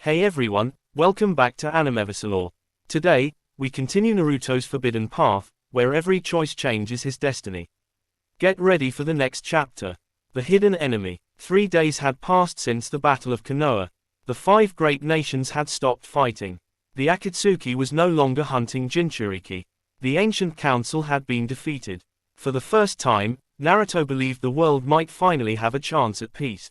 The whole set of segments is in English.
Hey everyone, welcome back to Animeversalore. Today, we continue Naruto's forbidden path, where every choice changes his destiny. Get ready for the next chapter. The Hidden Enemy. 3 days had passed since the Battle of Konoha. The 5 great nations had stopped fighting. The Akatsuki was no longer hunting Jinchuriki. The ancient council had been defeated. For the first time, Naruto believed the world might finally have a chance at peace.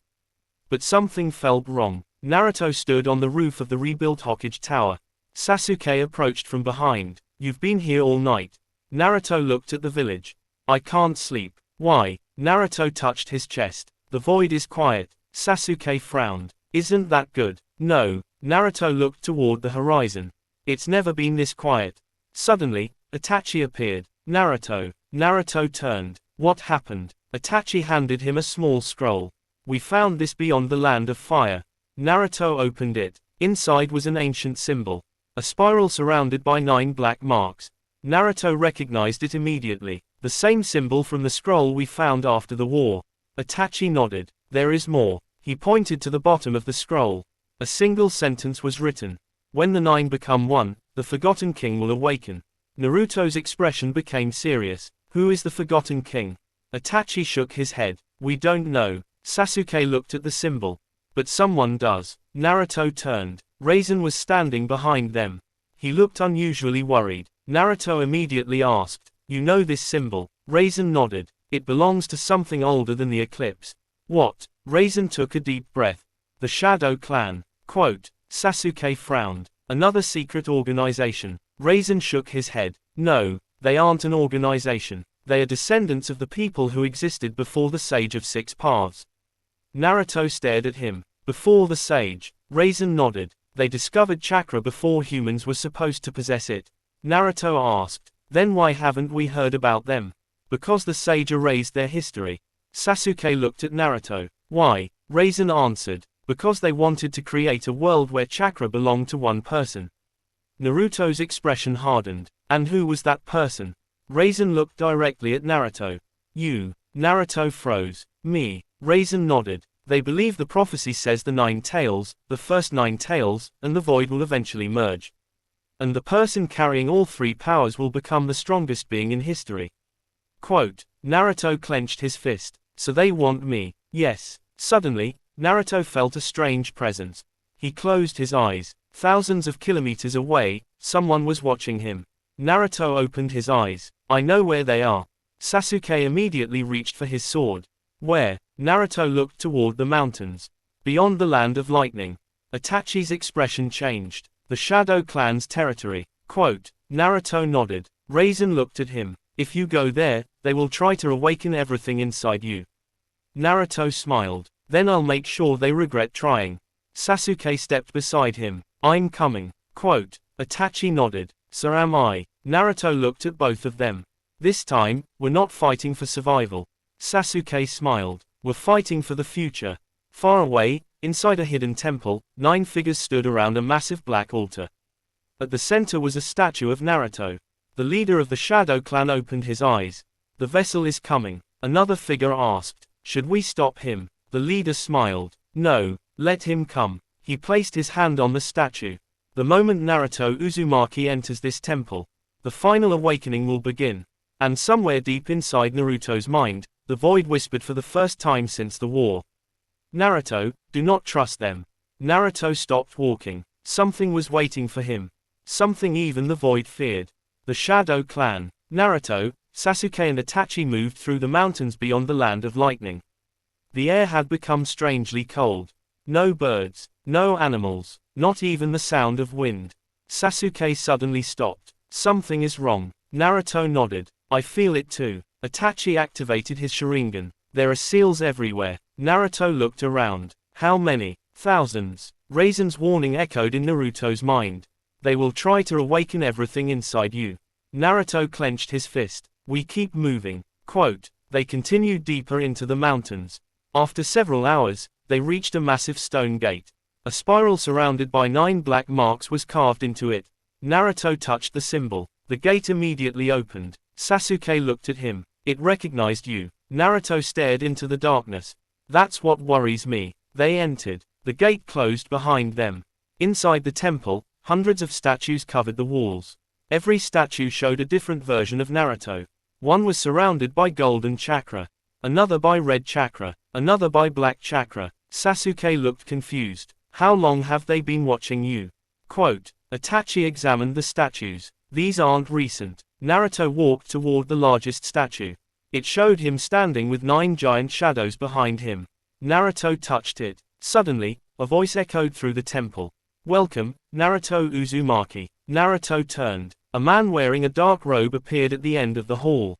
But something felt wrong. Naruto stood on the roof of the rebuilt Hokage Tower. Sasuke approached from behind. You've been here all night. Naruto looked at the village. I can't sleep. Why? Naruto touched his chest. The void is quiet. Sasuke frowned. Isn't that good? No. Naruto looked toward the horizon. It's never been this quiet. Suddenly, Itachi appeared. Naruto. Naruto turned. What happened? Itachi handed him a small scroll. We found this beyond the land of fire. Naruto opened it. Inside was an ancient symbol. A spiral surrounded by 9 black marks. Naruto recognized it immediately. The same symbol from the scroll we found after the war. Itachi nodded. There is more. He pointed to the bottom of the scroll. A single sentence was written. When the 9 become one, the Forgotten King will awaken. Naruto's expression became serious. Who is the Forgotten King? Itachi shook his head. We don't know. Sasuke looked at the symbol. But someone does. Naruto turned. Raisin was standing behind them. He looked unusually worried. Naruto immediately asked, You know this symbol? Raisin nodded. It belongs to something older than the eclipse. What? Raisin took a deep breath. The Shadow Clan. Quote. Sasuke frowned. Another secret organization. Raisin shook his head. No, they aren't an organization. They are descendants of the people who existed before the Sage of Six Paths. Naruto stared at him. Before the Sage. Raisin nodded. They discovered chakra before humans were supposed to possess it. Naruto asked. Then why haven't we heard about them? Because the Sage erased their history. Sasuke looked at Naruto. Why? Raisin answered. Because they wanted to create a world where chakra belonged to one person. Naruto's expression hardened. And who was that person? Raisin looked directly at Naruto. You. Naruto froze. Me. Raisin nodded. They believe the prophecy says the 9 tails, the first 9 tails, and the void will eventually merge. And the person carrying all 3 powers will become the strongest being in history. Quote. Naruto clenched his fist. So they want me. Yes. Suddenly, Naruto felt a strange presence. He closed his eyes. Thousands of kilometers away, someone was watching him. Naruto opened his eyes. I know where they are. Sasuke immediately reached for his sword. Where? Naruto looked toward the mountains. Beyond the land of lightning. Itachi's expression changed. The Shadow Clan's territory. Quote. Naruto nodded. Raisin looked at him. If you go there, they will try to awaken everything inside you. Naruto smiled. Then I'll make sure they regret trying. Sasuke stepped beside him. I'm coming. Quote. Itachi nodded. So am I. Naruto looked at both of them. This time, we're not fighting for survival. Sasuke smiled. We're fighting for the future. Far away, inside a hidden temple, 9 figures stood around a massive black altar. At the center was a statue of Naruto. The leader of the Shadow Clan opened his eyes. The vessel is coming. Another figure asked. Should we stop him? The leader smiled. No, let him come. He placed his hand on the statue. The moment Naruto Uzumaki enters this temple, the final awakening will begin. And somewhere deep inside Naruto's mind, the void whispered for the first time since the war. Naruto, do not trust them. Naruto stopped walking. Something was waiting for him. Something even the void feared. The Shadow Clan. Naruto, Sasuke and Itachi moved through the mountains beyond the land of lightning. The air had become strangely cold. No birds, no animals, not even the sound of wind. Sasuke suddenly stopped. Something is wrong. Naruto nodded. I feel it too. Itachi activated his Sharingan. There are seals everywhere. Naruto looked around. How many? Thousands. Raisin's warning echoed in Naruto's mind. They will try to awaken everything inside you. Naruto clenched his fist. We keep moving. Quote. They continued deeper into the mountains. After several hours, they reached a massive stone gate. A spiral surrounded by 9 black marks was carved into it. Naruto touched the symbol. The gate immediately opened. Sasuke looked at him. It recognized you. Naruto stared into the darkness. That's what worries me. They entered. The gate closed behind them. Inside the temple, hundreds of statues covered the walls. Every statue showed a different version of Naruto. One was surrounded by golden chakra, another by red chakra, another by black chakra. Sasuke looked confused. How long have they been watching you? Quote. Itachi examined the statues. These aren't recent. Naruto walked toward the largest statue. It showed him standing with 9 giant shadows behind him. Naruto touched it. Suddenly, a voice echoed through the temple. Welcome, Naruto Uzumaki. Naruto turned. A man wearing a dark robe appeared at the end of the hall.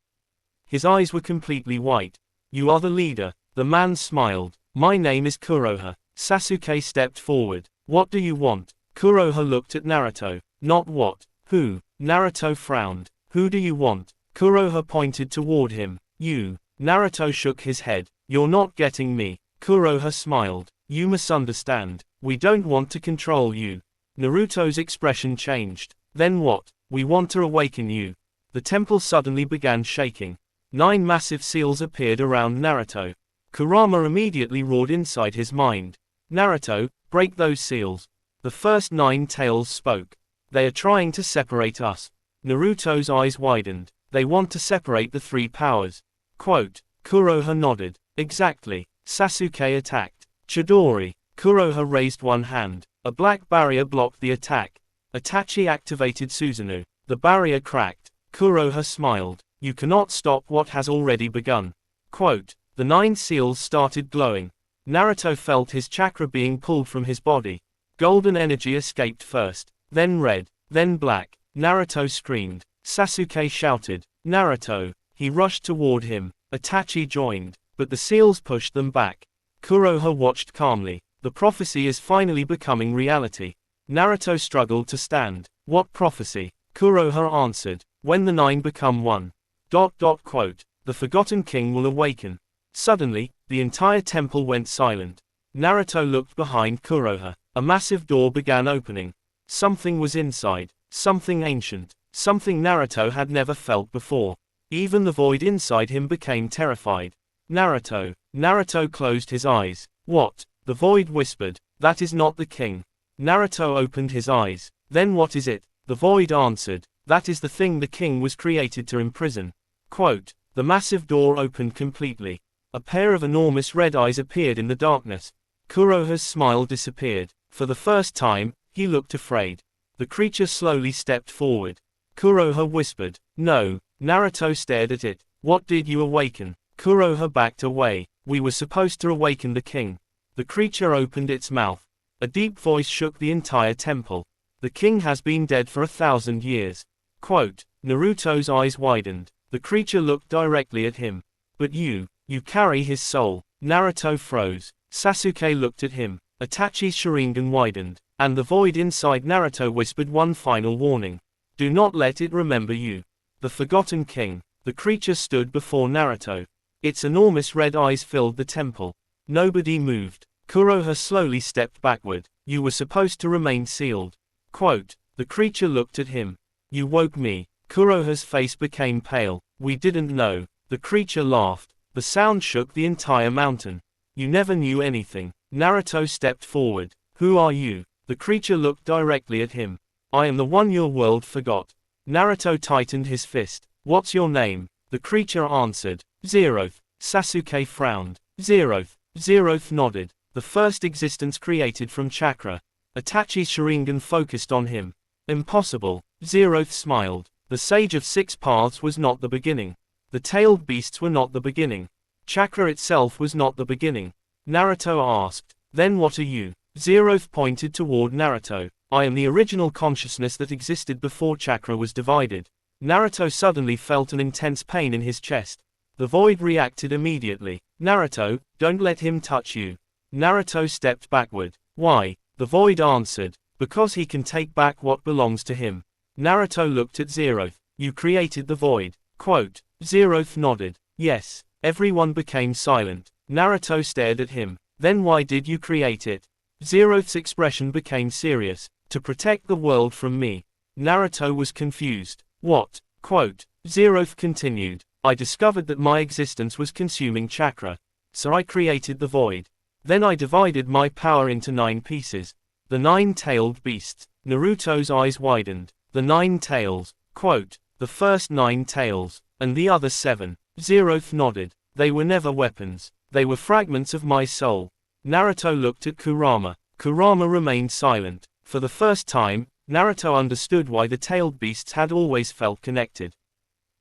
His eyes were completely white. You are the leader. The man smiled. My name is Kuroha. Sasuke stepped forward. What do you want? Kuroha looked at Naruto. Not what. Who? Naruto frowned. Who do you want? Kuroha pointed toward him. You. Naruto shook his head. You're not getting me. Kuroha smiled. You misunderstand. We don't want to control you. Naruto's expression changed. Then what? We want to awaken you. The temple suddenly began shaking. 9 massive seals appeared around Naruto. Kurama immediately roared inside his mind. Naruto, break those seals. The first 9 tails spoke. They are trying to separate us. Naruto's eyes widened. They want to separate the 3 powers. Quote. Kuroha nodded. Exactly. Sasuke attacked. Chidori. Kuroha raised one hand. A black barrier blocked the attack. Itachi activated Susanoo. The barrier cracked. Kuroha smiled. You cannot stop what has already begun. Quote. The 9 seals started glowing. Naruto felt his chakra being pulled from his body. Golden energy escaped first, then red, then black. Naruto screamed. Sasuke shouted. Naruto. He rushed toward him. Itachi joined, but the seals pushed them back. Kuroha watched calmly. The prophecy is finally becoming reality. Naruto struggled to stand. What prophecy? Kuroha answered. When the 9 become one. Quote. The Forgotten King will awaken. Suddenly, the entire temple went silent. Naruto looked behind Kuroha. A massive door began opening. Something was inside. Something ancient. Something Naruto had never felt before. Even the void inside him became terrified. Naruto. Naruto closed his eyes. What? The void whispered. That is not the king. Naruto opened his eyes. Then what is it? The void answered. That is the thing the king was created to imprison. Quote. The massive door opened completely. A pair of enormous red eyes appeared in the darkness. Kuroha's smile disappeared. For the first time, he looked afraid. The creature slowly stepped forward. Kuroha whispered. No. Naruto stared at it. What did you awaken? Kuroha backed away. We were supposed to awaken the king. The creature opened its mouth. A deep voice shook the entire temple. The king has been dead for 1,000 years. Quote. Naruto's eyes widened. The creature looked directly at him. But you carry his soul. Naruto froze. Sasuke looked at him. Itachi's Sharingan widened, and the void inside Naruto whispered one final warning. Do not let it remember you. The Forgotten King. The creature stood before Naruto. Its enormous red eyes filled the temple. Nobody moved. Kuroha slowly stepped backward. You were supposed to remain sealed. Quote. The creature looked at him. You woke me. Kuroha's face became pale. We didn't know. The creature laughed. The sound shook the entire mountain. You never knew anything. Naruto stepped forward. Who are you? The creature looked directly at him. I am the one your world forgot. Naruto tightened his fist. What's your name? The creature answered. Zeroth. Sasuke frowned. Zeroth. Zeroth nodded. The first existence created from chakra. Itachi's Sharingan focused on him. Impossible. Zeroth smiled. The Sage of 6 Paths was not the beginning. The tailed beasts were not the beginning. Chakra itself was not the beginning. Naruto asked. Then what are you? Zeroth pointed toward Naruto. I am the original consciousness that existed before chakra was divided. Naruto suddenly felt an intense pain in his chest. The void reacted immediately. Naruto, don't let him touch you. Naruto stepped backward. Why? The void answered. Because he can take back what belongs to him. Naruto looked at Zeroth. You created the void. Quote. Zeroth nodded. Yes. Everyone became silent. Naruto stared at him. Then why did you create it? Zeroth's expression became serious. To protect the world from me. Naruto was confused. What? Quote. Zeroth continued. I discovered that my existence was consuming chakra. So I created the void. Then I divided my power into 9 pieces. The nine-tailed beasts. Naruto's eyes widened. The 9 tails. Quote, the first 9 tails, and the other 7. Zeroth nodded. They were never weapons. They were fragments of my soul. Naruto looked at Kurama. Kurama remained silent. For the first time, Naruto understood why the tailed beasts had always felt connected.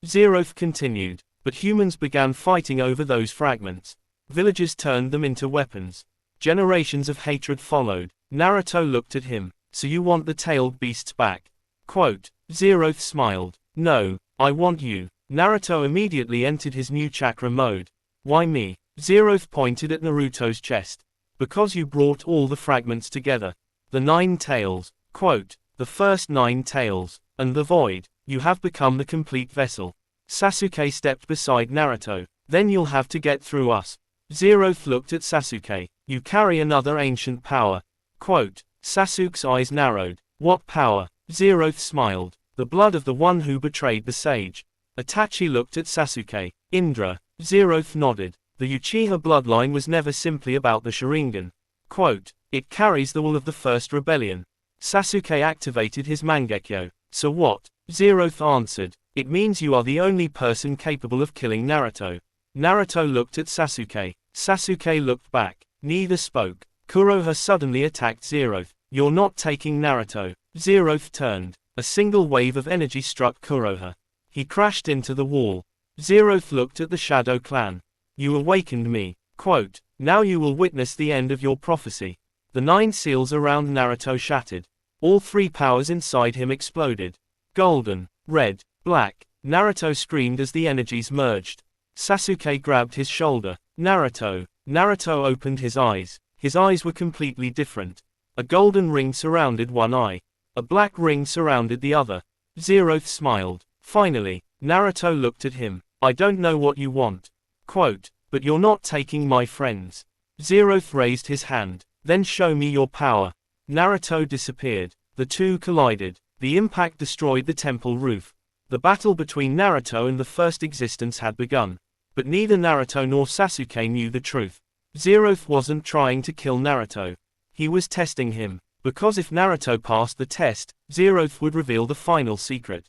Zeroth continued, but humans began fighting over those fragments. Villagers turned them into weapons. Generations of hatred followed. Naruto looked at him. So you want the tailed beasts back? Quote, Zeroth smiled. No, I want you. Naruto immediately entered his new chakra mode. Why me? Zeroth pointed at Naruto's chest. Because you brought all the fragments together. The 9 tails. Quote, the first 9 tails, and the void. You have become the complete vessel. Sasuke stepped beside Naruto. Then you'll have to get through us. Zeroth looked at Sasuke. You carry another ancient power. Quote, Sasuke's eyes narrowed. What power? Zeroth smiled. The blood of the one who betrayed the sage. Itachi looked at Sasuke. Indra. Zeroth nodded. The Uchiha bloodline was never simply about the Sharingan. Quote, it carries the will of the first rebellion. Sasuke activated his Mangekyo. So what? Zeroth answered. It means you are the only person capable of killing Naruto. Naruto looked at Sasuke. Sasuke looked back. Neither spoke. Kuroha suddenly attacked Zeroth. You're not taking Naruto. Zeroth turned. A single wave of energy struck Kuroha. He crashed into the wall. Zeroth looked at the Shadow Clan. You awakened me. Quote, now you will witness the end of your prophecy. The 9 seals around Naruto shattered. All 3 powers inside him exploded. Golden, red, black. Naruto screamed as the energies merged. Sasuke grabbed his shoulder. Naruto. Naruto opened his eyes. His eyes were completely different. A golden ring surrounded one eye. A black ring surrounded the other. Zeroth smiled. Finally, Naruto looked at him. I don't know what you want. Quote, but you're not taking my friends. Zeroth raised his hand. Then show me your power. Naruto disappeared. The two collided. The impact destroyed the temple roof. The battle between Naruto and the first existence had begun. But neither Naruto nor Sasuke knew the truth. Zeroth wasn't trying to kill Naruto. He was testing him. Because if Naruto passed the test, Zeroth would reveal the final secret.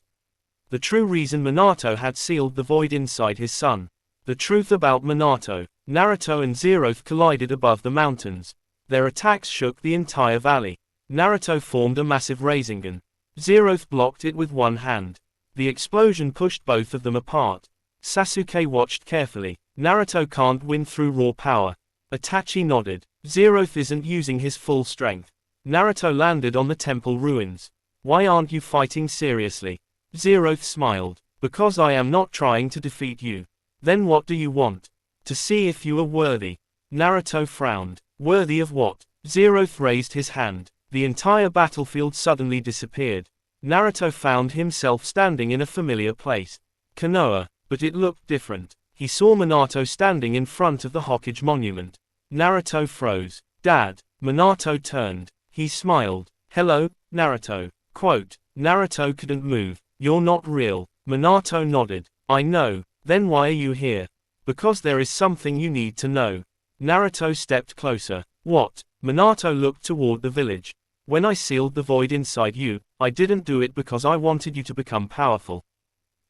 The true reason Minato had sealed the void inside his son. The truth about Minato. Naruto and Zeroth collided above the mountains. Their attacks shook the entire valley. Naruto formed a massive Rasengan. Zeroth blocked it with one hand. The explosion pushed both of them apart. Sasuke watched carefully. Naruto can't win through raw power. Itachi nodded. Zeroth isn't using his full strength. Naruto landed on the temple ruins. Why aren't you fighting seriously? Zeroth smiled. Because I am not trying to defeat you. Then what do you want? To see if you are worthy. Naruto frowned. Worthy of what? Zeroth raised his hand. The entire battlefield suddenly disappeared. Naruto found himself standing in a familiar place. Konoha, but it looked different. He saw Minato standing in front of the Hokage monument. Naruto froze. Dad. Minato turned. He smiled. Hello, Naruto. Quote, Naruto couldn't move. You're not real. Minato nodded. I know. Then why are you here? Because there is something you need to know. Naruto stepped closer. What? Minato looked toward the village. When I sealed the void inside you, I didn't do it because I wanted you to become powerful.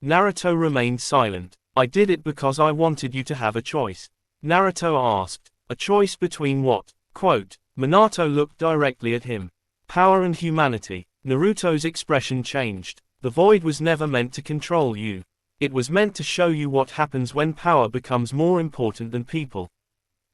Naruto remained silent. I did it because I wanted you to have a choice. Naruto asked. A choice between what? Quote, Minato looked directly at him. Power and humanity. Naruto's expression changed. The void was never meant to control you. It was meant to show you what happens when power becomes more important than people.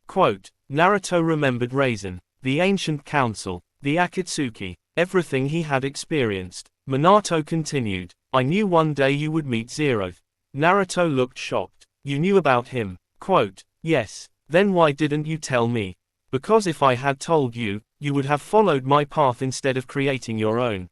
Quote, Naruto remembered Raisin, the ancient council, the Akatsuki, everything he had experienced. Minato continued, I knew one day you would meet Zeroth. Naruto looked shocked. You knew about him? Quote, yes. Then why didn't you tell me? Because if I had told you, you would have followed my path instead of creating your own.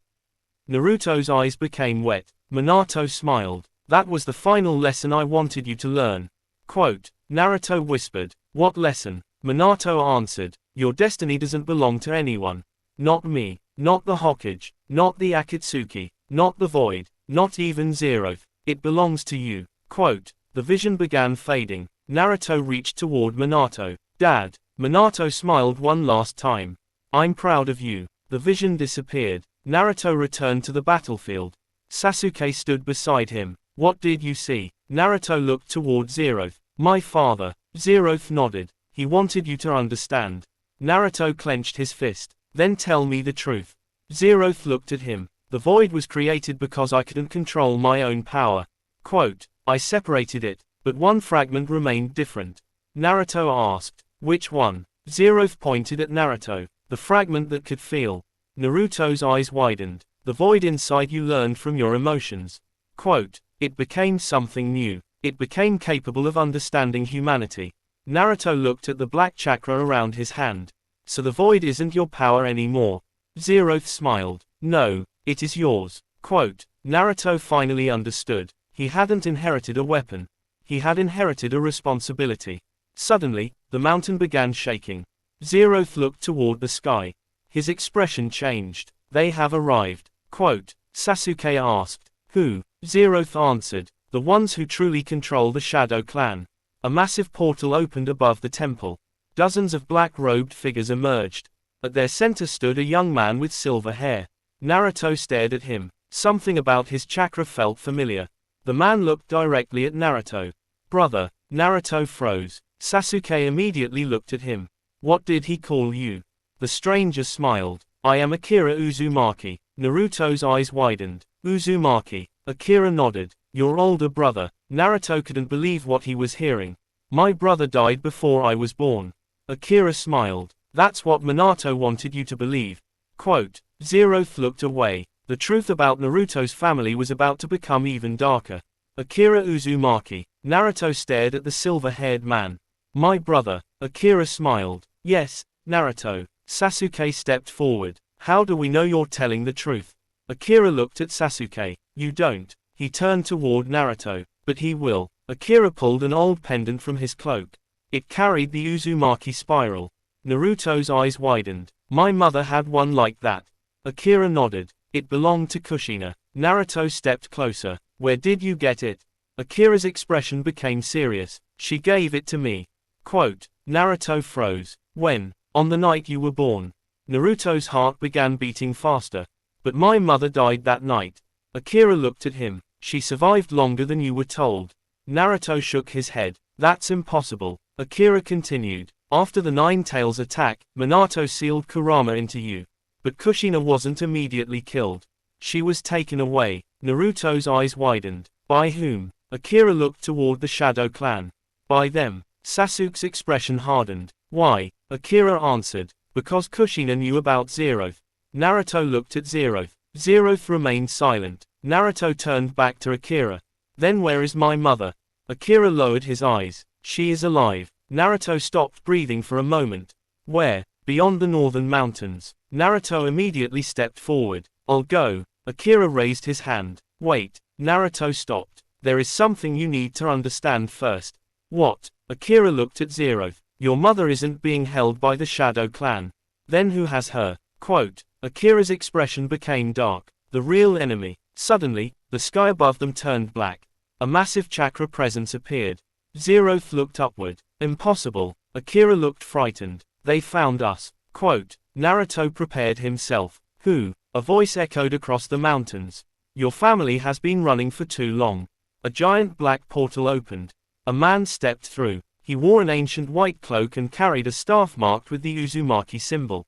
Naruto's eyes became wet. Minato smiled. That was the final lesson I wanted you to learn. Quote, Naruto whispered. What lesson? Minato answered. Your destiny doesn't belong to anyone. Not me. Not the Hokage. Not the Akatsuki. Not the void. Not even Zeroth. It belongs to you. Quote, the vision began fading. Naruto reached toward Minato. Dad. Minato smiled one last time. I'm proud of you. The vision disappeared. Naruto returned to the battlefield. Sasuke stood beside him. What did you see? Naruto looked toward Zeroth. My father. Zeroth nodded. He wanted you to understand. Naruto clenched his fist. Then tell me the truth. Zeroth looked at him. The void was created because I couldn't control my own power. Quote, I separated it, but one fragment remained different. Naruto asked, which one? Zeroth pointed at Naruto. The fragment that could feel. Naruto's eyes widened. The void inside you learned from your emotions. Quote, it became something new. It became capable of understanding humanity. Naruto looked at the black chakra around his hand. So the void isn't your power anymore. Zeroth smiled. No, it is yours. Quote, Naruto finally understood. He hadn't inherited a weapon. He had inherited a responsibility. Suddenly, the mountain began shaking. Zeroth looked toward the sky. His expression changed. They have arrived. Quote, Sasuke asked. Who? Zeroth answered. The ones who truly control the Shadow Clan. A massive portal opened above the temple. Dozens of black-robed figures emerged. At their center stood a young man with silver hair. Naruto stared at him. Something about his chakra felt familiar. The man looked directly at Naruto. Brother. Naruto froze. Sasuke immediately looked at him. What did he call you? The stranger smiled. I am Akira Uzumaki. Naruto's eyes widened. Uzumaki. Akira nodded. Your older brother. Naruto couldn't believe what he was hearing. My brother died before I was born. Akira smiled. That's what Minato wanted you to believe. Quote, Zeroth looked away. The truth about Naruto's family was about to become even darker. Akira Uzumaki. Naruto stared at the silver-haired man. My brother. Akira smiled. Yes, Naruto. Sasuke stepped forward. How do we know you're telling the truth? Akira looked at Sasuke. You don't. He turned toward Naruto. But he will. Akira pulled an old pendant from his cloak. It carried the Uzumaki spiral. Naruto's eyes widened. My mother had one like that. Akira nodded. It belonged to Kushina. Naruto stepped closer. Where did you get it? Akira's expression became serious. She gave it to me. Quote, Naruto froze. When? On the night you were born. Naruto's heart began beating faster. But my mother died that night. Akira looked at him. She survived longer than you were told. Naruto shook his head. That's impossible. Akira continued. After the Nine Tails attack, Minato sealed Kurama into you. But Kushina wasn't immediately killed. She was taken away. Naruto's eyes widened. By whom? Akira looked toward the Shadow Clan. By them. Sasuke's expression hardened. Why? Akira answered. Because Kushina knew about Zeroth. Naruto looked at Zeroth. Zeroth remained silent. Naruto turned back to Akira. Then where is my mother? Akira lowered his eyes. She is alive. Naruto stopped breathing for a moment. Where? Beyond the northern mountains. Naruto immediately stepped forward. I'll go. Akira raised his hand. Wait. Naruto stopped. There is something you need to understand first. What? Akira looked at Zeroth. Your mother isn't being held by the Shadow Clan. Then who has her? Quote. Akira's expression became dark. The real enemy. Suddenly, the sky above them turned black. A massive chakra presence appeared. Zeroth looked upward. Impossible. Akira looked frightened. They found us. Quote. Naruto prepared himself. Who? A voice echoed across the mountains. Your family has been running for too long. A giant black portal opened. A man stepped through. He wore an ancient white cloak and carried a staff marked with the Uzumaki symbol.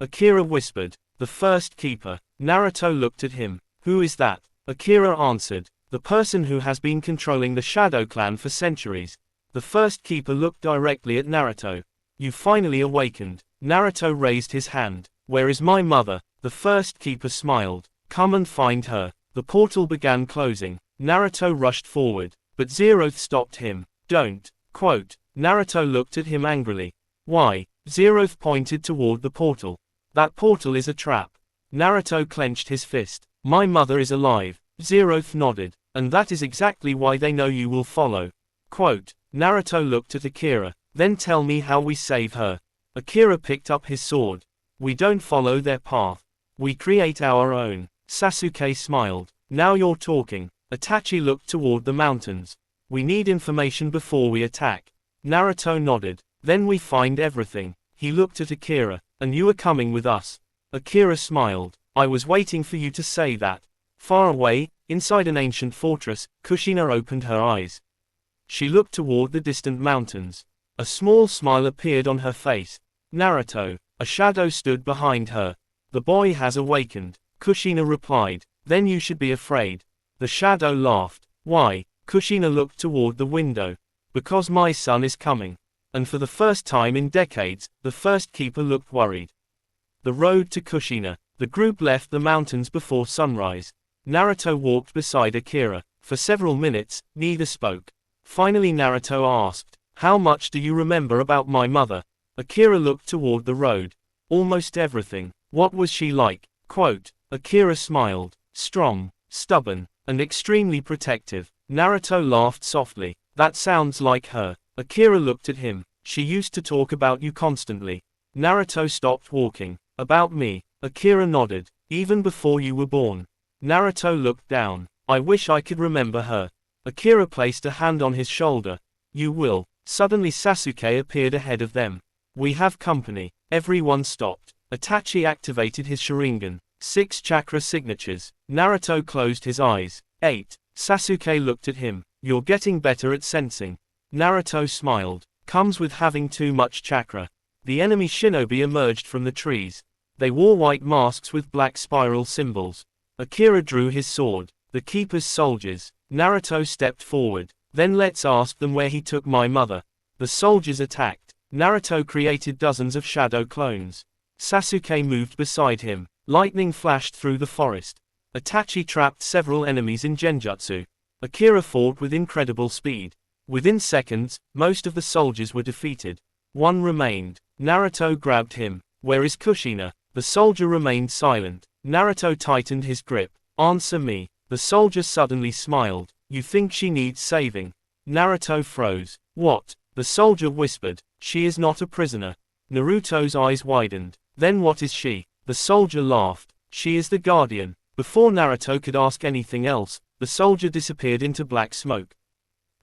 Akira whispered. The first keeper. Naruto looked at him. Who is that? Akira answered. The person who has been controlling the Shadow Clan for centuries. The first keeper looked directly at Naruto. You finally awakened. Naruto raised his hand. Where is my mother? The first keeper smiled. Come and find her. The portal began closing. Naruto rushed forward. But Zeroth stopped him. Don't. Quote. Naruto looked at him angrily. Why? Zeroth pointed toward the portal. That portal is a trap. Naruto clenched his fist. My mother is alive. Zeroth nodded. And that is exactly why they know you will follow. Quote. Naruto looked at Akira. Then tell me how we save her. Akira picked up his sword. We don't follow their path. We create our own. Sasuke smiled. Now you're talking. Itachi looked toward the mountains. We need information before we attack. Naruto nodded. Then we find everything. He looked at Akira. And you are coming with us. Akira smiled. I was waiting for you to say that. Far away, inside an ancient fortress, Kushina opened her eyes. She looked toward the distant mountains. A small smile appeared on her face. Naruto. A shadow stood behind her. The boy has awakened. Kushina replied. Then you should be afraid. The shadow laughed. Why? Kushina looked toward the window. Because my son is coming. And for the first time in decades, the first keeper looked worried. The road to Kushina. The group left the mountains before sunrise. Naruto walked beside Akira. For several minutes, neither spoke. Finally Naruto asked, "How much do you remember about my mother?" Akira looked toward the road. Almost everything. What was she like? Quote. Akira smiled. Strong, stubborn, and extremely protective. Naruto laughed softly. That sounds like her. Akira looked at him. She used to talk about you constantly. Naruto stopped walking. About me. Akira nodded. Even before you were born. Naruto looked down. I wish I could remember her. Akira placed a hand on his shoulder. You will. Suddenly Sasuke appeared ahead of them. We have company. Everyone stopped. Itachi activated his Sharingan. 6 chakra signatures. Naruto closed his eyes. 8. Sasuke looked at him. You're getting better at sensing. Naruto smiled. Comes with having too much chakra. The enemy shinobi emerged from the trees. They wore white masks with black spiral symbols. Akira drew his sword. The keeper's soldiers. Naruto stepped forward. Then let's ask them where he took my mother. The soldiers attacked. Naruto created dozens of shadow clones. Sasuke moved beside him. Lightning flashed through the forest. Itachi trapped several enemies in genjutsu. Akira fought with incredible speed. Within seconds, most of the soldiers were defeated. One remained. Naruto grabbed him. Where is Kushina? The soldier remained silent. Naruto tightened his grip. Answer me. The soldier suddenly smiled. You think she needs saving? Naruto froze. What? The soldier whispered. She is not a prisoner. Naruto's eyes widened. Then what is she? The soldier laughed. She is the guardian. Before Naruto could ask anything else, the soldier disappeared into black smoke.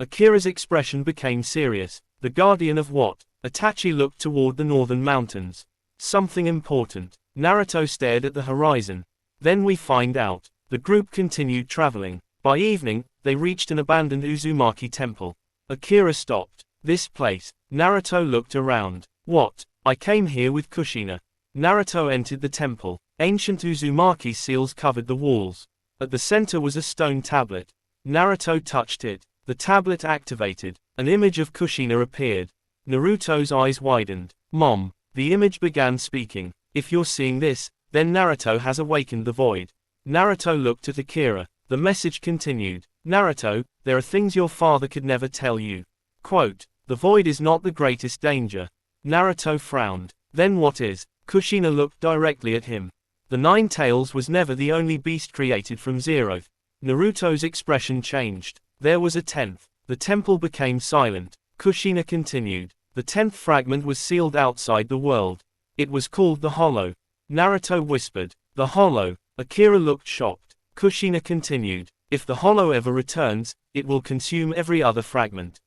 Akira's expression became serious. The guardian of what? Itachi looked toward the northern mountains. Something important. Naruto stared at the horizon. Then we find out. The group continued traveling. By evening, they reached an abandoned Uzumaki temple. Akira stopped. This place. Naruto looked around. What? I came here with Kushina. Naruto entered the temple. Ancient Uzumaki seals covered the walls. At the center was a stone tablet. Naruto touched it. The tablet activated. An image of Kushina appeared. Naruto's eyes widened. Mom. The image began speaking. If you're seeing this, then Naruto has awakened the void. Naruto looked at Akira. The message continued. Naruto, there are things your father could never tell you. Quote. The void is not the greatest danger. Naruto frowned. Then what is? Kushina looked directly at him. The 9 tails was never the only beast created from zero. Naruto's expression changed. There was a 10th. The temple became silent. Kushina continued. The 10th fragment was sealed outside the world. It was called the Hollow. Naruto whispered. The Hollow. Akira looked shocked. Kushina continued. If the Hollow ever returns, it will consume every other fragment.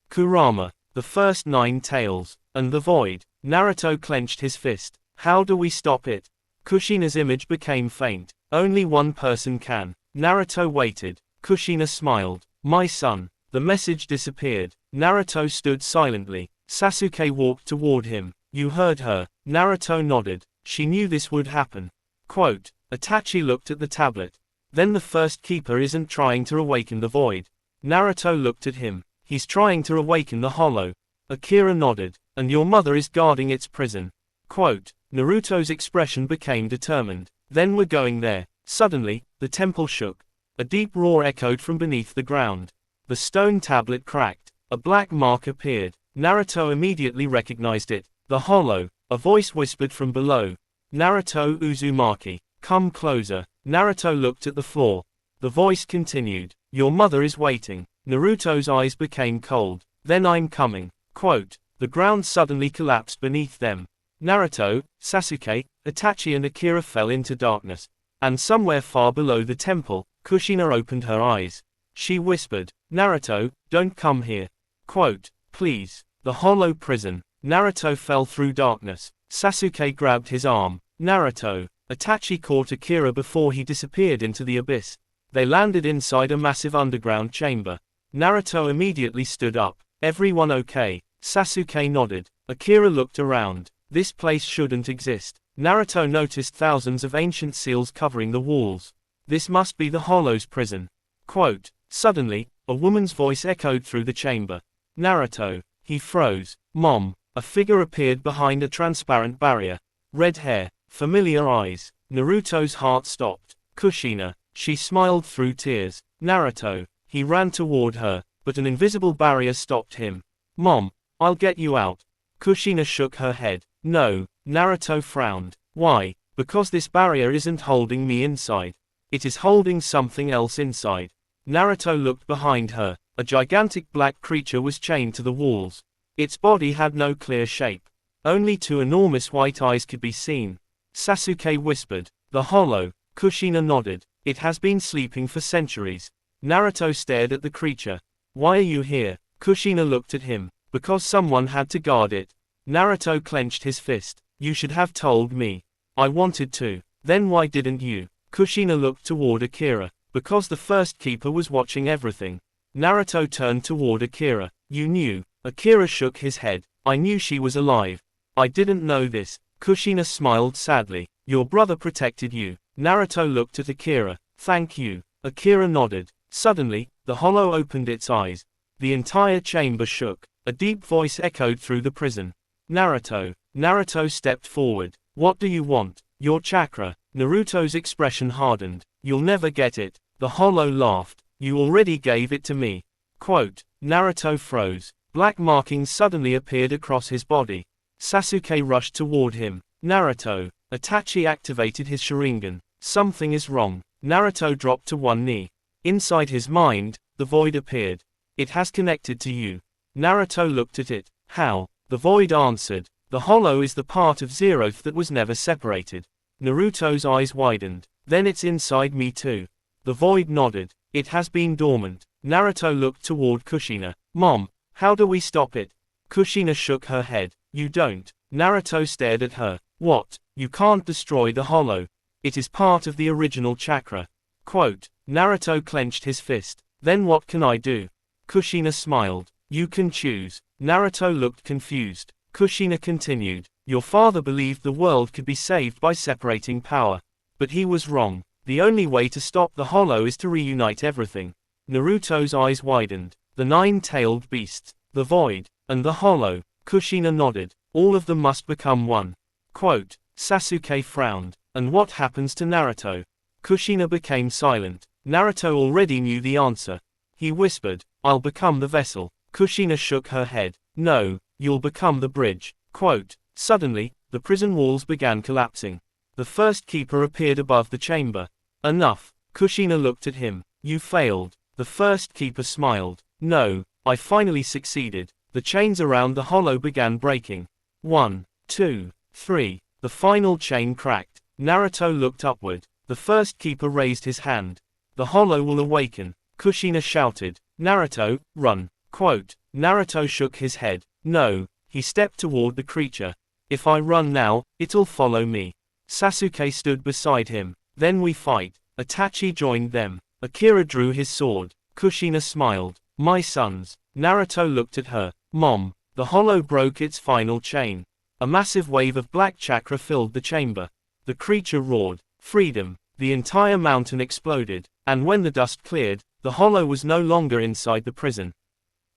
Kurama. The first 9 tails. And the void. Naruto clenched his fist. How do we stop it? Kushina's image became faint. Only one person can. Naruto waited. Kushina smiled. My son. The message disappeared. Naruto stood silently. Sasuke walked toward him. You heard her. Naruto nodded. She knew this would happen. Quote. Itachi looked at the tablet. Then the first keeper isn't trying to awaken the void. Naruto looked at him. He's trying to awaken the Hollow. Akira nodded. And your mother is guarding its prison. Quote. Naruto's expression became determined. Then we're going there. Suddenly, the temple shook. A deep roar echoed from beneath the ground. The stone tablet cracked. A black mark appeared. Naruto immediately recognized it. The Hollow. A voice whispered from below. Naruto Uzumaki. Come closer. Naruto looked at the floor. The voice continued. Your mother is waiting. Naruto's eyes became cold. Then I'm coming. Quote. The ground suddenly collapsed beneath them. Naruto, Sasuke, Itachi and Akira fell into darkness. And somewhere far below the temple, Kushina opened her eyes. She whispered, Naruto, don't come here. Quote. Please. The Hollow prison. Naruto fell through darkness. Sasuke grabbed his arm. Naruto. Itachi caught Akira before he disappeared into the abyss. They landed inside a massive underground chamber. Naruto immediately stood up. Everyone okay? Sasuke nodded. Akira looked around. This place shouldn't exist. Naruto noticed thousands of ancient seals covering the walls. This must be the Hollow's prison. Quote. Suddenly, a woman's voice echoed through the chamber. Naruto. He froze. Mom. A figure appeared behind a transparent barrier. Red hair. Familiar eyes. Naruto's heart stopped. Kushina. She smiled through tears. Naruto. He ran toward her, but an invisible barrier stopped him. Mom. I'll get you out. Kushina shook her head. No. Naruto frowned. Why? Because this barrier isn't holding me inside. It is holding something else inside. Naruto looked behind her. A gigantic black creature was chained to the walls. Its body had no clear shape. Only two enormous white eyes could be seen. Sasuke whispered. The Hollow. Kushina nodded. It has been sleeping for centuries. Naruto stared at the creature. Why are you here? Kushina looked at him. Because someone had to guard it. Naruto clenched his fist. You should have told me. I wanted to. Then why didn't you? Kushina looked toward Akira. Because the first keeper was watching everything. Naruto turned toward Akira. You knew. Akira shook his head. I knew she was alive. I didn't know this. Kushina smiled sadly. Your brother protected you. Naruto looked at Akira. Thank you. Akira nodded. Suddenly, the Hollow opened its eyes. The entire chamber shook. A deep voice echoed through the prison. Naruto. Naruto stepped forward. What do you want? Your chakra. Naruto's expression hardened. You'll never get it. The Hollow laughed. You already gave it to me. Quote. Naruto froze. Black markings suddenly appeared across his body. Sasuke rushed toward him. Naruto. Itachi activated his Sharingan. Something is wrong. Naruto dropped to one knee. Inside his mind, the void appeared. It has connected to you. Naruto looked at it. How? The void answered. The Hollow is the part of Zeroth that was never separated. Naruto's eyes widened. Then it's inside me too. The void nodded. It has been dormant. Naruto looked toward Kushina. Mom, how do we stop it? Kushina shook her head. You don't. Naruto stared at her. What? You can't destroy the Hollow. It is part of the original chakra. Quote. Naruto clenched his fist. Then what can I do? Kushina smiled. You can choose. Naruto looked confused. Kushina continued. Your father believed the world could be saved by separating power. But he was wrong. The only way to stop the Hollow is to reunite everything. Naruto's eyes widened. The nine-tailed beasts, the void, and the Hollow. Kushina nodded. All of them must become one. Quote. Sasuke frowned. And what happens to Naruto? Kushina became silent. Naruto already knew the answer. He whispered. I'll become the vessel. Kushina shook her head. No, you'll become the bridge. Quote. Suddenly, the prison walls began collapsing. The first keeper appeared above the chamber. Enough. Kushina looked at him. You failed. The first keeper smiled. No, I finally succeeded. The chains around the Hollow began breaking. 1, 2, 3. The final chain cracked. Naruto looked upward. The first keeper raised his hand. The Hollow will awaken. Kushina shouted. Naruto, run. Quote. Naruto shook his head. No. He stepped toward the creature. If I run now, it'll follow me. Sasuke stood beside him. Then we fight. Itachi joined them. Akira drew his sword. Kushina smiled. My sons. Naruto looked at her. Mom. The Hollow broke its final chain. A massive wave of black chakra filled the chamber. The creature roared. Freedom. The entire mountain exploded. And when the dust cleared, the Hollow was no longer inside the prison.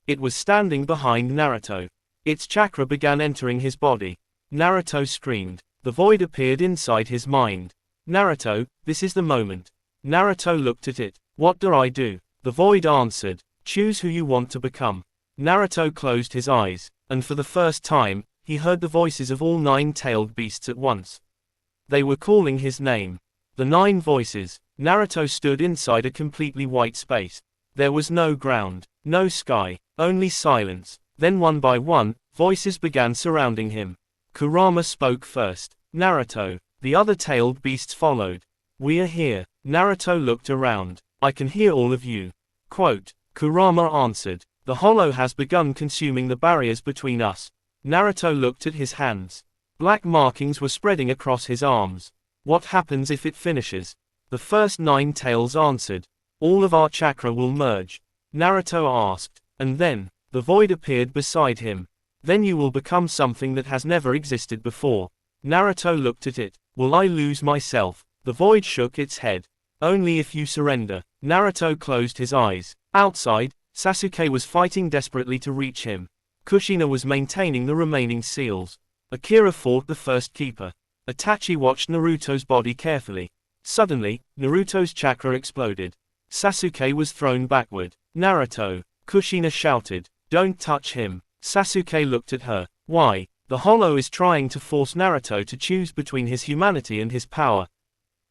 It was standing behind Naruto. Its chakra began entering his body. Naruto screamed. The void appeared inside his mind. Naruto, this is the moment. Naruto looked at it. What do I do? The void answered. Choose who you want to become. Naruto closed his eyes, and for the first time, he heard the voices of all nine-tailed beasts at once. They were calling his name. The 9 voices. Naruto stood inside a completely white space. There was no ground, no sky, only silence. Then one by one, voices began surrounding him. Kurama spoke first. Naruto. The other tailed beasts followed. We are here. Naruto looked around. I can hear all of you. Quote. Kurama answered. The Hollow has begun consuming the barriers between us. Naruto looked at his hands. Black markings were spreading across his arms. What happens if it finishes? The first 9 tails answered. All of our chakra will merge. Naruto asked. And then, the void appeared beside him. Then you will become something that has never existed before. Naruto looked at it. Will I lose myself? The void shook its head. Only if you surrender. Naruto closed his eyes. Outside, Sasuke was fighting desperately to reach him. Kushina was maintaining the remaining seals. Akira fought the first keeper. Itachi watched Naruto's body carefully. Suddenly, Naruto's chakra exploded. Sasuke was thrown backward. Naruto! Kushina shouted. Don't touch him. Sasuke looked at her. Why? The Hollow is trying to force Naruto to choose between his humanity and his power.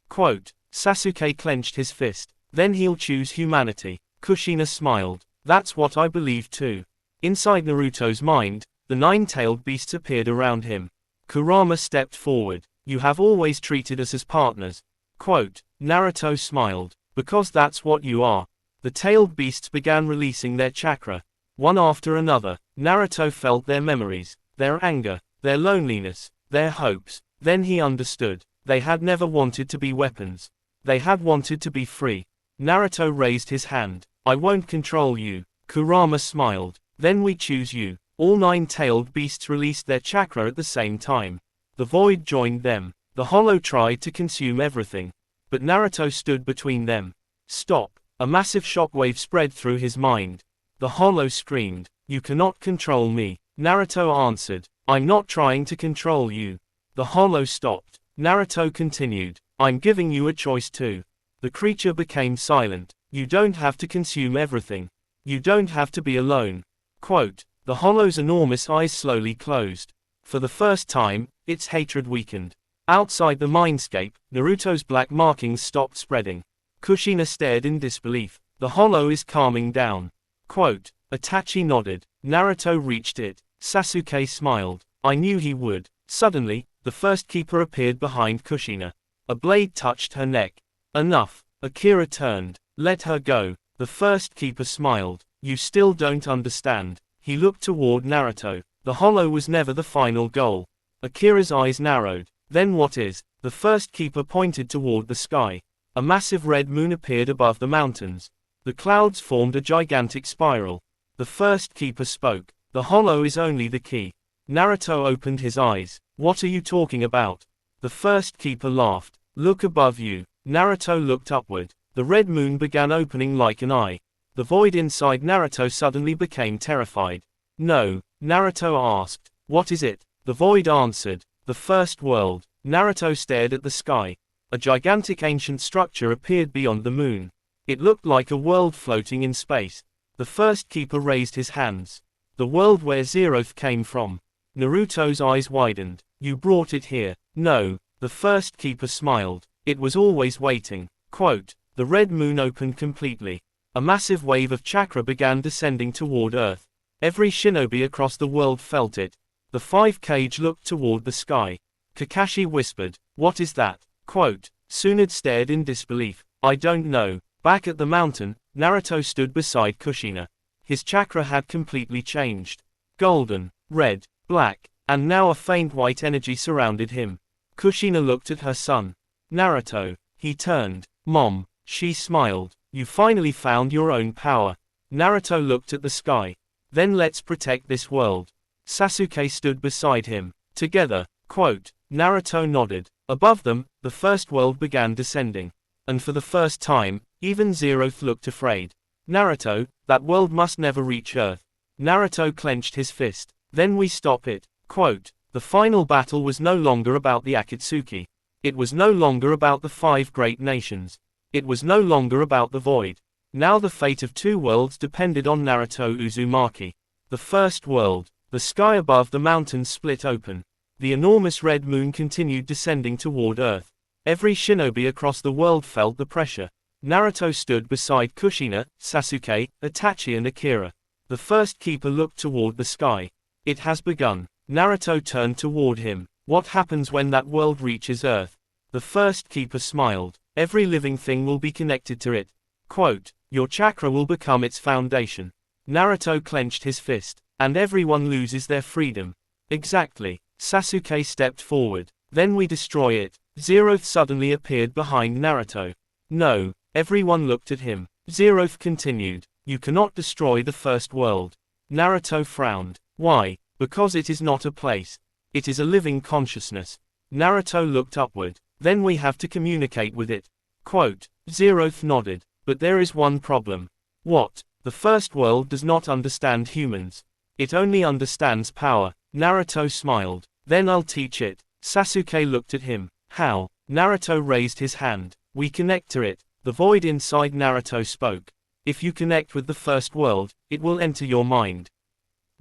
Quote. Sasuke clenched his fist. Then he'll choose humanity. Kushina smiled. That's what I believe too. Inside Naruto's mind, the 9-tailed beasts appeared around him. Kurama stepped forward. You have always treated us as partners. Quote. Naruto smiled. Because that's what you are. The tailed beasts began releasing their chakra. One after another, Naruto felt their memories, their anger, their loneliness, their hopes. Then he understood. They had never wanted to be weapons. They had wanted to be free. Naruto raised his hand. I won't control you. Kurama smiled. Then we choose you. All 9-tailed beasts released their chakra at the same time. The void joined them. The Hollow tried to consume everything. But Naruto stood between them. Stop. A massive shockwave spread through his mind. The Hollow screamed. You cannot control me. Naruto answered. I'm not trying to control you. The Hollow stopped. Naruto continued. I'm giving you a choice too. The creature became silent. You don't have to consume everything. You don't have to be alone. Quote. The Hollow's enormous eyes slowly closed. For the first time, its hatred weakened. Outside the mindscape, Naruto's black markings stopped spreading. Kushina stared in disbelief. The Hollow is calming down. Quote. Itachi nodded. Naruto reached it. Sasuke smiled. I knew he would. Suddenly, the first keeper appeared behind Kushina. A blade touched her neck. Enough. Akira turned. Let her go. The first keeper smiled. You still don't understand. He looked toward Naruto. The Hollow was never the final goal. Akira's eyes narrowed. Then what is? The first keeper pointed toward the sky. A massive red moon appeared above the mountains. The clouds formed a gigantic spiral. The first keeper spoke. The Hollow is only the key. Naruto opened his eyes. What are you talking about? The first keeper laughed. Look above you. Naruto looked upward. The red moon began opening like an eye. The void inside Naruto suddenly became terrified. No, Naruto asked. What is it? The void answered. The first world. Naruto stared at the sky. A gigantic ancient structure appeared beyond the moon. It looked like a world floating in space. The first keeper raised his hands. The world where Zeroth came from. Naruto's eyes widened. You brought it here. No. The first keeper smiled. It was always waiting. Quote. The red moon opened completely. A massive wave of chakra began descending toward Earth. Every shinobi across the world felt it. The 5 Kage looked toward the sky. Kakashi whispered. What is that? Quote. Tsunade stared in disbelief. I don't know. Back at the mountain, Naruto stood beside Kushina. His chakra had completely changed. Golden, red, black, and now a faint white energy surrounded him. Kushina looked at her son. Naruto. He turned. Mom. She smiled. You finally found your own power. Naruto looked at the sky. Then let's protect this world. Sasuke stood beside him. Together. Quote. Naruto nodded. Above them, the first world began descending. And for the first time, even Zeroth looked afraid. Naruto, that world must never reach Earth. Naruto clenched his fist. Then we stop it. Quote. The final battle was no longer about the Akatsuki. It was no longer about the 5 great nations. It was no longer about the void. Now the fate of 2 worlds depended on Naruto Uzumaki. The first world. The sky above the mountains split open. The enormous red moon continued descending toward Earth. Every shinobi across the world felt the pressure. Naruto stood beside Kushina, Sasuke, Itachi and Akira. The first keeper looked toward the sky. It has begun. Naruto turned toward him. What happens when that world reaches Earth? The first keeper smiled. Every living thing will be connected to it. Quote. Your chakra will become its foundation. Naruto clenched his fist. And everyone loses their freedom. Exactly. Sasuke stepped forward. Then we destroy it. Zeroth suddenly appeared behind Naruto. No, everyone looked at him. Zeroth continued. You cannot destroy the first world. Naruto frowned. Why? Because it is not a place. It is a living consciousness. Naruto looked upward. Then we have to communicate with it. Quote. Zeroth nodded. But there is one problem. What? The first world does not understand humans. It only understands power. Naruto smiled. Then I'll teach it. Sasuke looked at him. How? Naruto raised his hand. We connect to it. The void inside Naruto spoke. If you connect with the first world, it will enter your mind.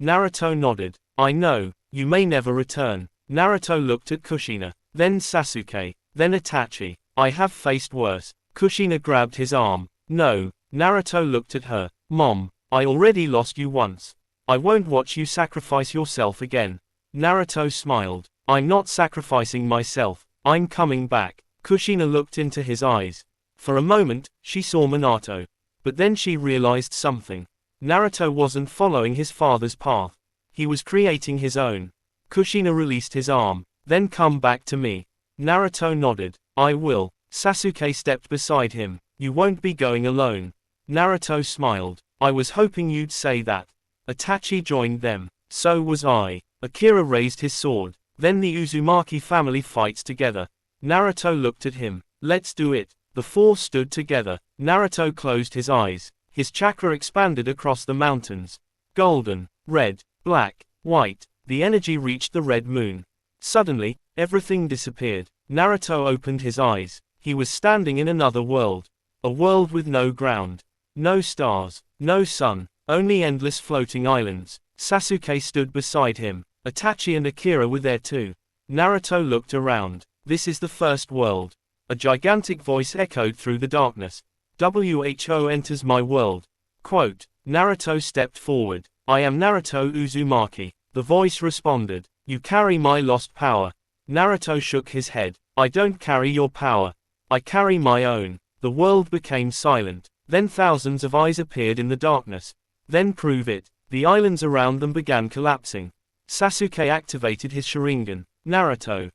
Naruto nodded. I know, you may never return. Naruto looked at Kushina, then Sasuke, then Itachi. I have faced worse. Kushina grabbed his arm. No. Naruto looked at her. Mom, I already lost you once. I won't watch you sacrifice yourself again. Naruto smiled. I'm not sacrificing myself. I'm coming back. Kushina looked into his eyes. For a moment, she saw Minato. But then she realized something. Naruto wasn't following his father's path. He was creating his own. Kushina released his arm. Then come back to me. Naruto nodded. I will. Sasuke stepped beside him. You won't be going alone. Naruto smiled. I was hoping you'd say that. Itachi joined them. So was I. Akira raised his sword. Then the Uzumaki family fights together. Naruto looked at him. Let's do it. The four stood together. Naruto closed his eyes. His chakra expanded across the mountains. Golden, red, black, white. The energy reached the red moon. Suddenly, everything disappeared. Naruto opened his eyes. He was standing in another world. A world with no ground. No stars. No sun. Only endless floating islands. Sasuke stood beside him. Itachi and Akira were there too. Naruto looked around. This is the first world. A gigantic voice echoed through the darkness. Who enters my world. Quote. Naruto stepped forward. I am Naruto Uzumaki. The voice responded. You carry my lost power. Naruto shook his head. I don't carry your power. I carry my own. The world became silent. Then thousands of eyes appeared in the darkness. Then prove it. The islands around them began collapsing. Sasuke activated his Sharingan. Naruto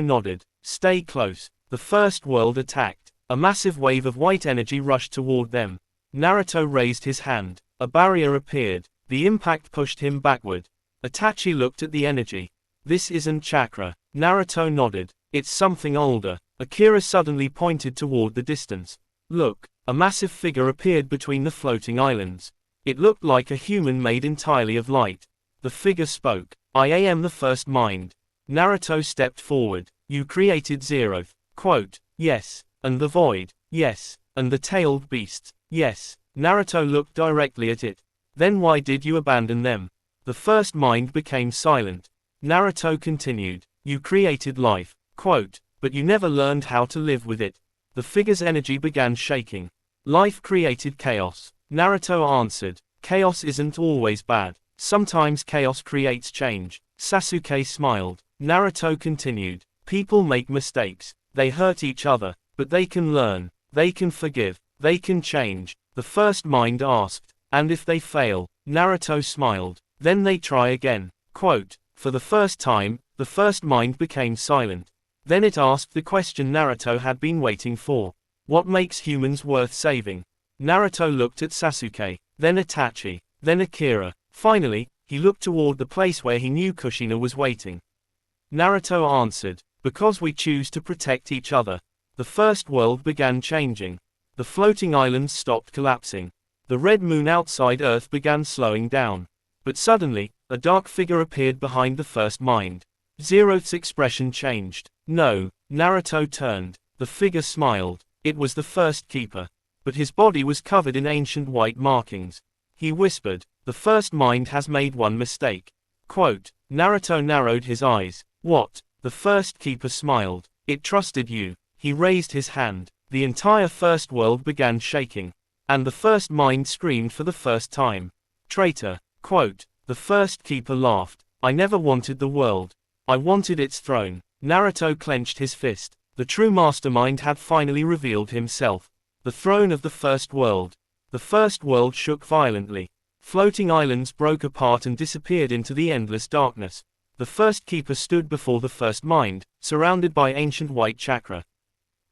nodded. Stay close. The first world attacked. A massive wave of white energy rushed toward them. Naruto raised his hand. A barrier appeared. The impact pushed him backward. Itachi looked at the energy. This isn't chakra. Naruto nodded. It's something older. Akira suddenly pointed toward the distance. Look, a massive figure appeared between the floating islands. It looked like a human made entirely of light. The figure spoke. I am the first mind. Naruto stepped forward. You created Zeroth. Quote. Yes. And the void. Yes. And the tailed beasts. Yes. Naruto looked directly at it. Then why did you abandon them? The first mind became silent. Naruto continued. You created life. Quote. But you never learned how to live with it. The figure's energy began shaking. Life created chaos. Naruto answered. Chaos isn't always bad. Sometimes chaos creates change. Sasuke smiled. Naruto continued. People make mistakes. They hurt each other. But they can learn. They can forgive. They can change. The first mind asked. And if they fail? Naruto smiled. Then they try again. Quote. For the first time, the first mind became silent. Then it asked the question Naruto had been waiting for. What makes humans worth saving? Naruto looked at Sasuke, then Itachi, then Akira. Finally, he looked toward the place where he knew Kushina was waiting. Naruto answered, because we choose to protect each other. The first world began changing. The floating islands stopped collapsing. The red moon outside Earth began slowing down. But suddenly, a dark figure appeared behind the first mind. Zeroth's expression changed. No. Naruto turned. The figure smiled. It was the first keeper. But his body was covered in ancient white markings. He whispered, the first mind has made one mistake. Quote. Naruto narrowed his eyes. What? The first keeper smiled. It trusted you. He raised his hand. The entire first world began shaking. And the first mind screamed for the first time. Traitor. Quote. The first keeper laughed. I never wanted the world. I wanted its throne. Naruto clenched his fist. The true mastermind had finally revealed himself. The throne of the first world. The first world shook violently. Floating islands broke apart and disappeared into the endless darkness. The first keeper stood before the first mind, surrounded by ancient white chakra.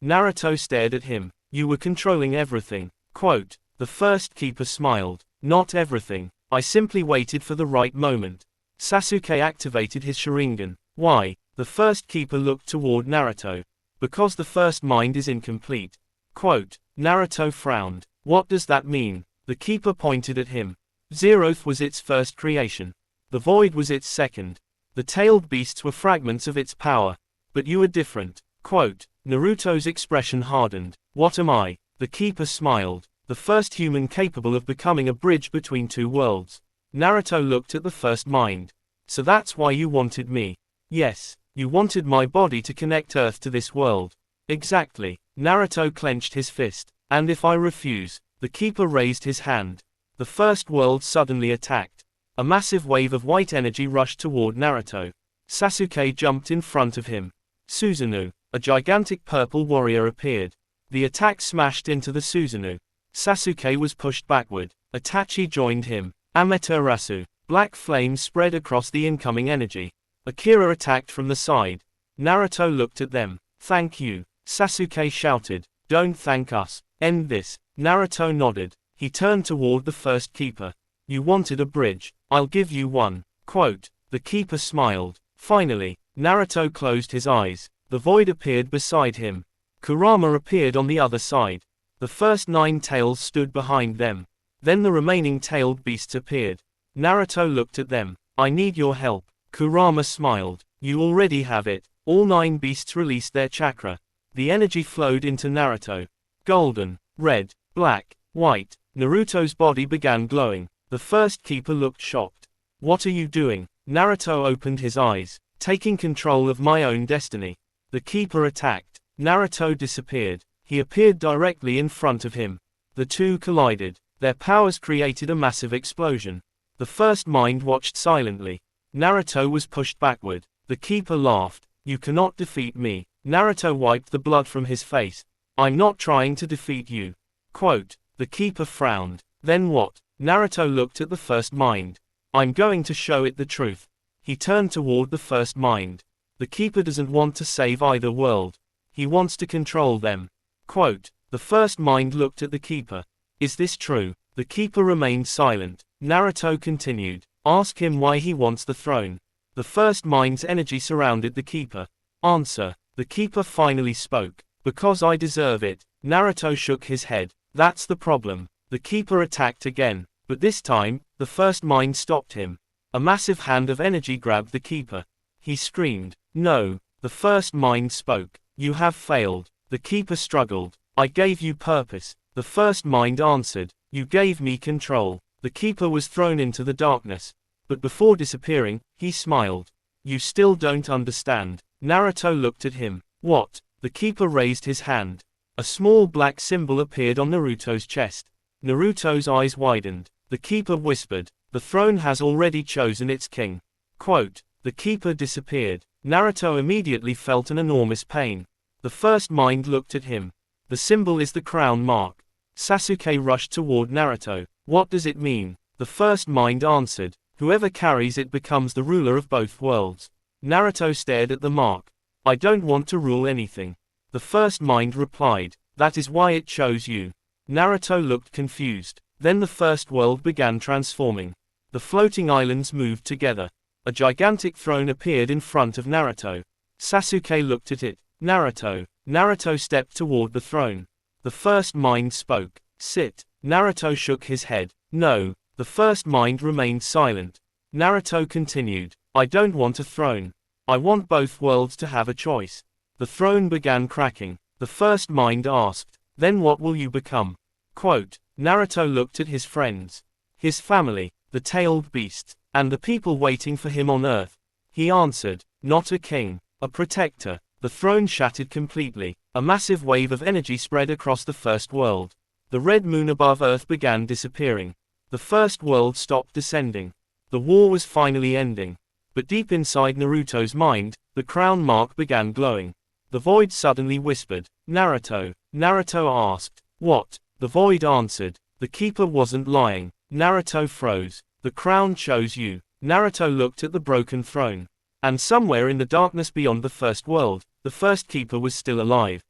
Naruto stared at him. You were controlling everything. Quote, the first keeper smiled. Not everything. I simply waited for the right moment. Sasuke activated his Sharingan. Why? The first keeper looked toward Naruto. Because the first mind is incomplete. Quote, Naruto frowned. What does that mean? The keeper pointed at him. Zeroth was its first creation. The void was its second. The tailed beasts were fragments of its power. But you are different. Quote, Naruto's expression hardened. What am I? The keeper smiled. The first human capable of becoming a bridge between two worlds. Naruto looked at the first mind. So that's why you wanted me. Yes, you wanted my body to connect Earth to this world. Exactly. Naruto clenched his fist. And if I refuse? The keeper raised his hand. The first world suddenly attacked. A massive wave of white energy rushed toward Naruto. Sasuke jumped in front of him. Susanoo, a gigantic purple warrior appeared. The attack smashed into the Susanoo. Sasuke was pushed backward. Itachi joined him. Amaterasu. Black flames spread across the incoming energy. Akira attacked from the side. Naruto looked at them. Thank you. Sasuke shouted. Don't thank us. End this. Naruto nodded. He turned toward the first keeper. You wanted a bridge. I'll give you one. Quote, the keeper smiled. Finally, Naruto closed his eyes. The void appeared beside him. Kurama appeared on the other side. The first 9 tails stood behind them. Then the remaining tailed beasts appeared. Naruto looked at them. I need your help. Kurama smiled. You already have it. All 9 beasts released their chakra. The energy flowed into Naruto. Golden, red, black, white. Naruto's body began glowing. The first keeper looked shocked. What are you doing? Naruto opened his eyes. Taking control of my own destiny. The keeper attacked. Naruto disappeared. He appeared directly in front of him. The two collided. Their powers created a massive explosion. The first mind watched silently. Naruto was pushed backward. The keeper laughed. You cannot defeat me. Naruto wiped the blood from his face. I'm not trying to defeat you. Quote, the keeper frowned. Then what? Naruto looked at the first mind. I'm going to show it the truth. He turned toward the first mind. The keeper doesn't want to save either world. He wants to control them. Quote, the first mind looked at the keeper. Is this true? The keeper remained silent. Naruto continued. Ask him why he wants the throne. The first mind's energy surrounded the keeper. Answer. The keeper finally spoke. Because I deserve it. Naruto shook his head. That's the problem. The keeper attacked again. But this time, the first mind stopped him. A massive hand of energy grabbed the keeper. He screamed. No. The first mind spoke. You have failed. The keeper struggled. I gave you purpose. The first mind answered. You gave me control. The keeper was thrown into the darkness. But before disappearing, he smiled. You still don't understand. Naruto looked at him. What? The keeper raised his hand. A small black symbol appeared on Naruto's chest. Naruto's eyes widened. The keeper whispered. The throne has already chosen its king. Quote, the keeper disappeared. Naruto immediately felt an enormous pain. The first mind looked at him. The symbol is the crown mark. Sasuke rushed toward Naruto. What does it mean? The first mind answered. Whoever carries it becomes the ruler of both worlds. Naruto stared at the mark. I don't want to rule anything. The first mind replied. That is why it chose you. Naruto looked confused. Then the first world began transforming. The floating islands moved together. A gigantic throne appeared in front of Naruto. Sasuke looked at it. Naruto. Naruto stepped toward the throne. The first mind spoke. Sit. Naruto shook his head. No. The first mind remained silent. Naruto continued. I don't want a throne. I want both worlds to have a choice. The throne began cracking. The first mind asked. Then what will you become? Quote, Naruto looked at his friends. His family, the tailed beasts, and the people waiting for him on Earth. He answered. Not a king. A protector. The throne shattered completely. A massive wave of energy spread across the first world. The red moon above Earth began disappearing. The first world stopped descending. The war was finally ending. But deep inside Naruto's mind, the crown mark began glowing. The void suddenly whispered. Naruto. Naruto asked. What? The void answered. The keeper wasn't lying. Naruto froze. The crown chose you. Naruto looked at the broken throne. And somewhere in the darkness beyond the first world, the first keeper was still alive.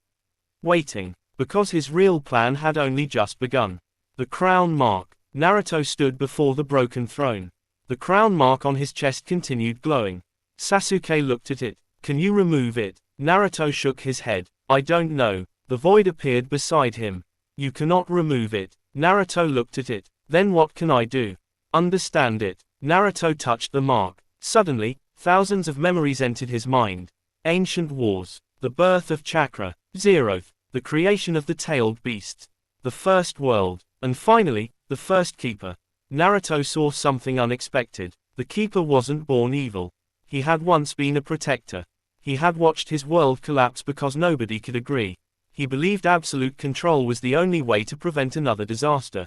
Waiting. Because his real plan had only just begun. The crown mark. Naruto stood before the broken throne. The crown mark on his chest continued glowing. Sasuke looked at it. Can you remove it? Naruto shook his head. I don't know. The void appeared beside him. You cannot remove it. Naruto looked at it. Then what can I do? Understand it. Naruto touched the mark. Suddenly, thousands of memories entered his mind. Ancient wars. The birth of chakra. Zeroth. The creation of the tailed beasts. The first world. And finally, the first keeper. Naruto saw something unexpected. The keeper wasn't born evil. He had once been a protector. He had watched his world collapse because nobody could agree. He believed absolute control was the only way to prevent another disaster.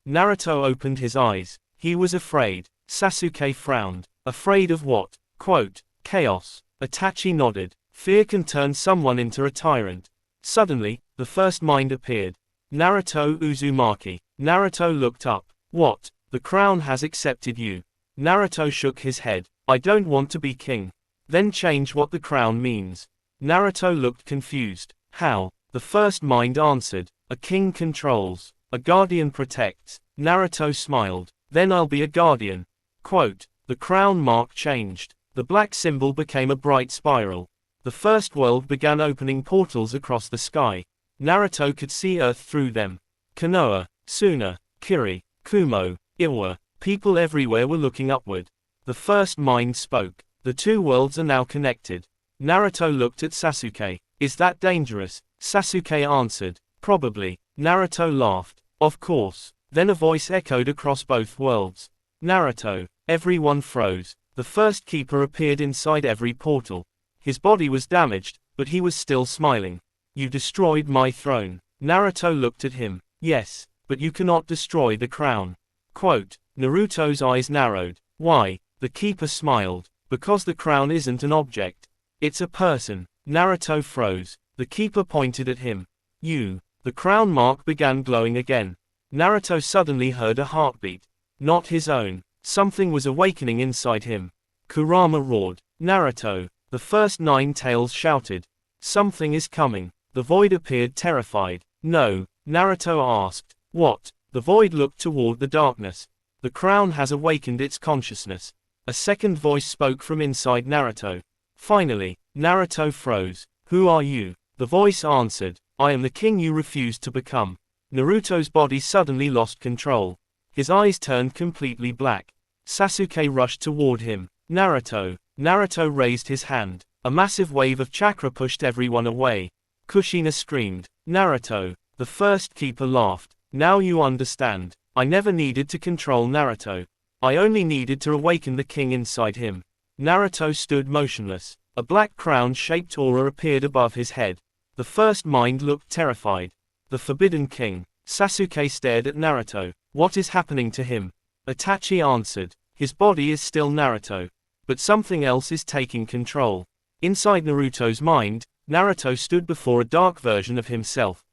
Naruto opened his eyes. He was afraid. Sasuke frowned. Afraid of what? Quote, chaos. Itachi nodded. Fear can turn someone into a tyrant. Suddenly, the first mind appeared. Naruto Uzumaki. Naruto looked up. What? The crown has accepted you. Naruto shook his head. I don't want to be king. Then change what the crown means. Naruto looked confused. How? The first mind answered. A king controls. A guardian protects. Naruto smiled. Then I'll be a guardian. Quote, the crown mark changed. The black symbol became a bright spiral. The first world began opening portals across the sky. Naruto could see Earth through them. Konoha, Suna, Kiri, Kumo, Iwa, people everywhere were looking upward. The first mind spoke. The two worlds are now connected. Naruto looked at Sasuke. Is that dangerous? Sasuke answered. Probably. Naruto laughed. Of course. Then a voice echoed across both worlds. Naruto. Everyone froze. The first keeper appeared inside every portal. His body was damaged, but he was still smiling. You destroyed my throne. Naruto looked at him. Yes, but you cannot destroy the crown. Quote, Naruto's eyes narrowed. Why? The keeper smiled. Because the crown isn't an object. It's a person. Naruto froze. The keeper pointed at him. You. The crown mark began glowing again. Naruto suddenly heard a heartbeat. Not his own. Something was awakening inside him. Kurama roared. Naruto. The first 9 tails shouted. Something is coming. The void appeared terrified. No, Naruto asked. What? The void looked toward the darkness. The crown has awakened its consciousness. A second voice spoke from inside Naruto. Finally, Naruto froze. Who are you? The voice answered. I am the king you refused to become. Naruto's body suddenly lost control. His eyes turned completely black. Sasuke rushed toward him. Naruto. Naruto raised his hand. A massive wave of chakra pushed everyone away. Kushina screamed. Naruto. The first keeper laughed. Now you understand. I never needed to control Naruto. I only needed to awaken the king inside him. Naruto stood motionless. A black crown-shaped aura appeared above his head. The first mind looked terrified. The Forbidden King. Sasuke stared at Naruto. What is happening to him? Itachi answered. His body is still Naruto. But something else is taking control. Inside Naruto's mind, Naruto stood before a dark version of himself.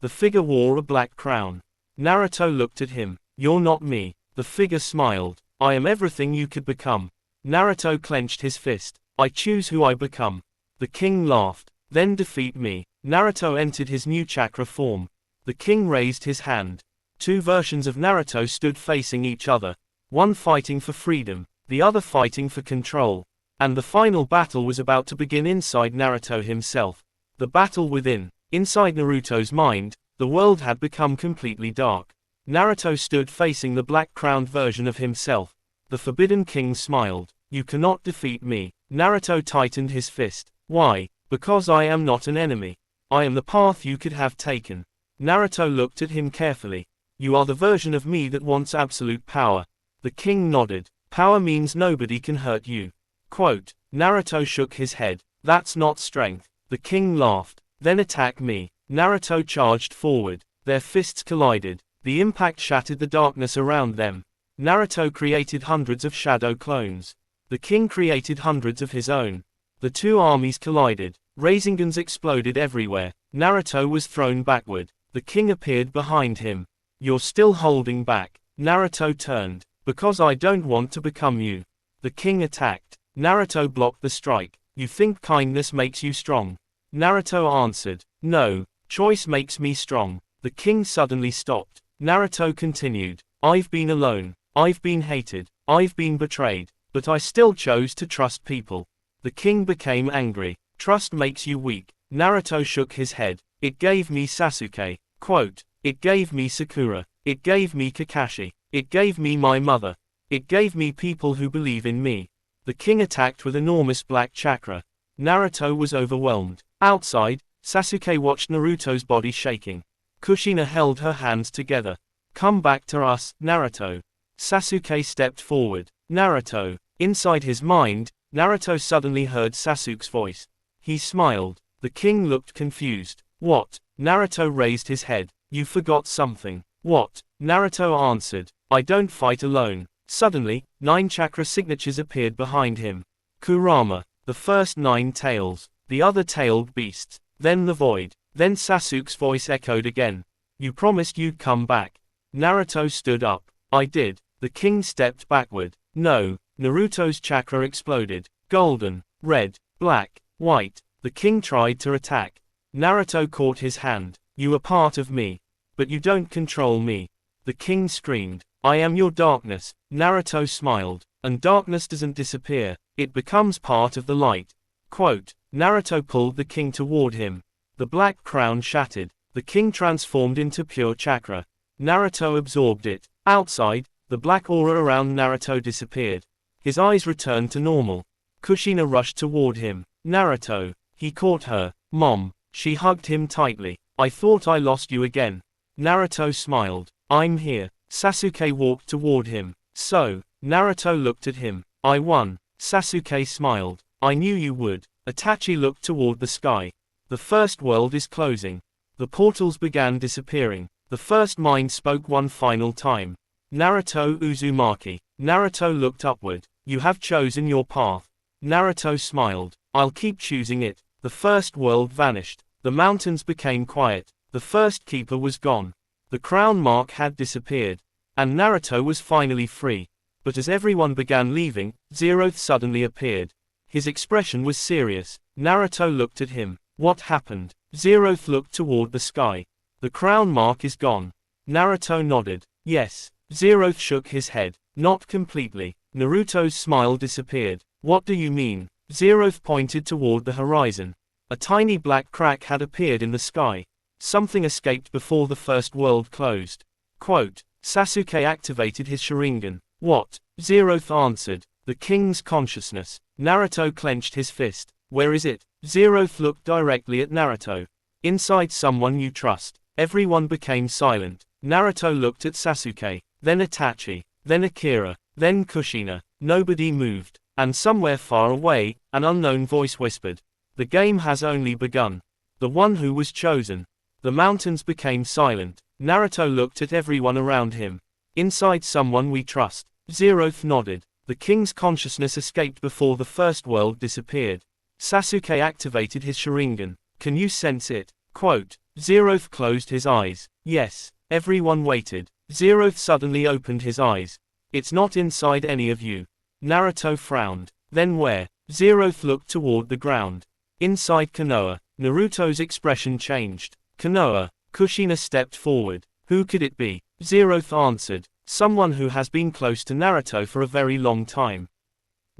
The figure wore a black crown. Naruto looked at him. You're not me. The figure smiled. I am everything you could become. Naruto clenched his fist. I choose who I become. The king laughed. Then defeat me. Naruto entered his new chakra form. The king raised his hand. 2 versions of Naruto stood facing each other. One fighting for freedom, the other fighting for control. And the final battle was about to begin inside Naruto himself. The battle within. Inside Naruto's mind, the world had become completely dark. Naruto stood facing the black-crowned version of himself. The Forbidden King smiled. You cannot defeat me. Naruto tightened his fist. Why? Because I am not an enemy. I am the path you could have taken. Naruto looked at him carefully. You are the version of me that wants absolute power. The king nodded. Power means nobody can hurt you. Quote, Naruto shook his head. That's not strength. The king laughed. Then attack me. Naruto charged forward. Their fists collided. The impact shattered the darkness around them. Naruto created hundreds of shadow clones. The king created hundreds of his own. The 2 armies collided. Razingans exploded everywhere. Naruto was thrown backward. The king appeared behind him. You're still holding back. Naruto turned. Because I don't want to become you. The king attacked. Naruto blocked the strike. You think kindness makes you strong? Naruto answered. No, choice makes me strong. The king suddenly stopped. Naruto continued. I've been alone. I've been hated. I've been betrayed. But I still chose to trust people. The king became angry. Trust makes you weak. Naruto shook his head. It gave me Sasuke. Quote, it gave me Sakura. It gave me Kakashi. It gave me my mother. It gave me people who believe in me. The king attacked with enormous black chakra. Naruto was overwhelmed. Outside, Sasuke watched Naruto's body shaking. Kushina held her hands together. Come back to us, Naruto. Sasuke stepped forward. Naruto. Inside his mind, Naruto suddenly heard Sasuke's voice. He smiled. The king looked confused. What? Naruto raised his head. You forgot something. What? Naruto answered. I don't fight alone. Suddenly, 9 chakra signatures appeared behind him. Kurama. The first 9 tails. The other tailed beasts. Then the void. Then Sasuke's voice echoed again. You promised you'd come back. Naruto stood up. I did. The king stepped backward. No. Naruto's chakra exploded. Golden, red, black, white. The king tried to attack. Naruto caught his hand. You are part of me. But you don't control me. The king screamed. I am your darkness. Naruto smiled. And darkness doesn't disappear. It becomes part of the light. Quote, Naruto pulled the king toward him. The black crown shattered. The king transformed into pure chakra. Naruto absorbed it. Outside, the black aura around Naruto disappeared. His eyes returned to normal. Kushina rushed toward him. Naruto. He caught her. Mom. She hugged him tightly. I thought I lost you again. Naruto smiled. I'm here. Sasuke walked toward him. So, Naruto looked at him. I won. Sasuke smiled. I knew you would. Itachi looked toward the sky. The first world is closing. The portals began disappearing. The first mind spoke one final time. Naruto Uzumaki. Naruto looked upward. You have chosen your path. Naruto smiled. I'll keep choosing it. The first world vanished. The mountains became quiet. The first keeper was gone. The crown mark had disappeared. And Naruto was finally free. But as everyone began leaving, Zeroth suddenly appeared. His expression was serious. Naruto looked at him. What happened? Zeroth looked toward the sky. The crown mark is gone. Naruto nodded. Yes. Zeroth shook his head. Not completely. Naruto's smile disappeared. What do you mean? Zeroth pointed toward the horizon. A tiny black crack had appeared in the sky. Something escaped before the first world closed. Quote, Sasuke activated his Sharingan. What? Zeroth answered. The king's consciousness. Naruto clenched his fist. Where is it? Zeroth looked directly at Naruto. Inside someone you trust. Everyone became silent. Naruto looked at Sasuke, then Itachi, then Akira, then Kushina. Nobody moved. And somewhere far away, an unknown voice whispered. The game has only begun. The one who was chosen. The mountains became silent. Naruto looked at everyone around him. Inside someone we trust. Zeroth nodded. The king's consciousness escaped before the first world disappeared. Sasuke activated his Sharingan. Can you sense it? Quote, Zeroth closed his eyes. Yes. Everyone waited. Zeroth suddenly opened his eyes. It's not inside any of you. Naruto frowned. Then where? Zeroth looked toward the ground. Inside Konoha. Naruto's expression changed. Konoha. Kushina stepped forward. Who could it be? Zeroth answered. Someone who has been close to Naruto for a very long time.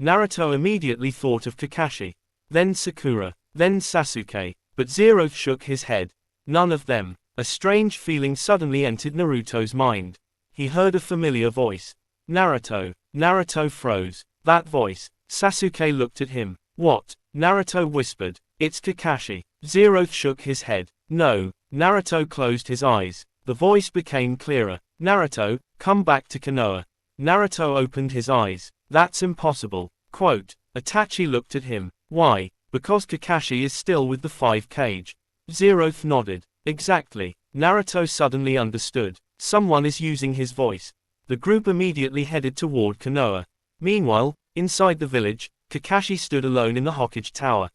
Naruto immediately thought of Kakashi. Then Sakura. Then Sasuke. But Zeroth shook his head. None of them. A strange feeling suddenly entered Naruto's mind. He heard a familiar voice. Naruto. Naruto froze. That voice. Sasuke looked at him. What? Naruto whispered. It's Kakashi. Zeroth shook his head. No. Naruto closed his eyes. The voice became clearer. Naruto, come back to Konoha. Naruto opened his eyes. That's impossible. Quote. Itachi looked at him. Why? Because Kakashi is still with the 5 cage. Zeroth nodded. Exactly. Naruto suddenly understood. Someone is using his voice. The group immediately headed toward Konoha. Meanwhile, inside the village, Kakashi stood alone in the Hokage Tower.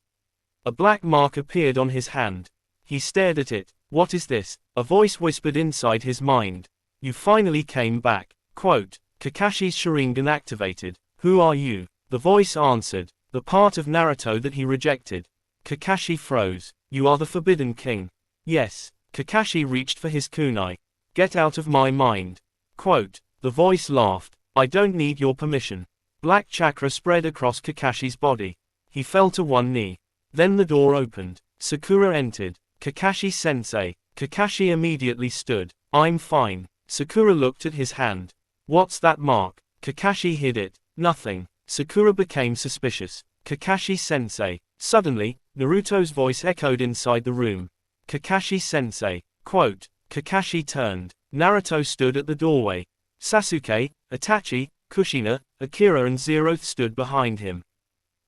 A black mark appeared on his hand. He stared at it. What is this? A voice whispered inside his mind. You finally came back. Quote, Kakashi's Sharingan activated. Who are you? The voice answered, the part of Naruto that he rejected. Kakashi froze. You are the Forbidden King. Yes. Kakashi reached for his kunai. Get out of my mind. Quote. The voice laughed. I don't need your permission. Black chakra spread across Kakashi's body. He fell to one knee. Then the door opened. Sakura entered. Kakashi-sensei. Kakashi immediately stood. I'm fine. Sakura looked at his hand. What's that mark? Kakashi hid it. Nothing. Sakura became suspicious. Kakashi-sensei. Suddenly, Naruto's voice echoed inside the room. Kakashi-sensei. Quote. Kakashi turned. Naruto stood at the doorway. Sasuke, Itachi, Kushina, Akira and Zeroth stood behind him.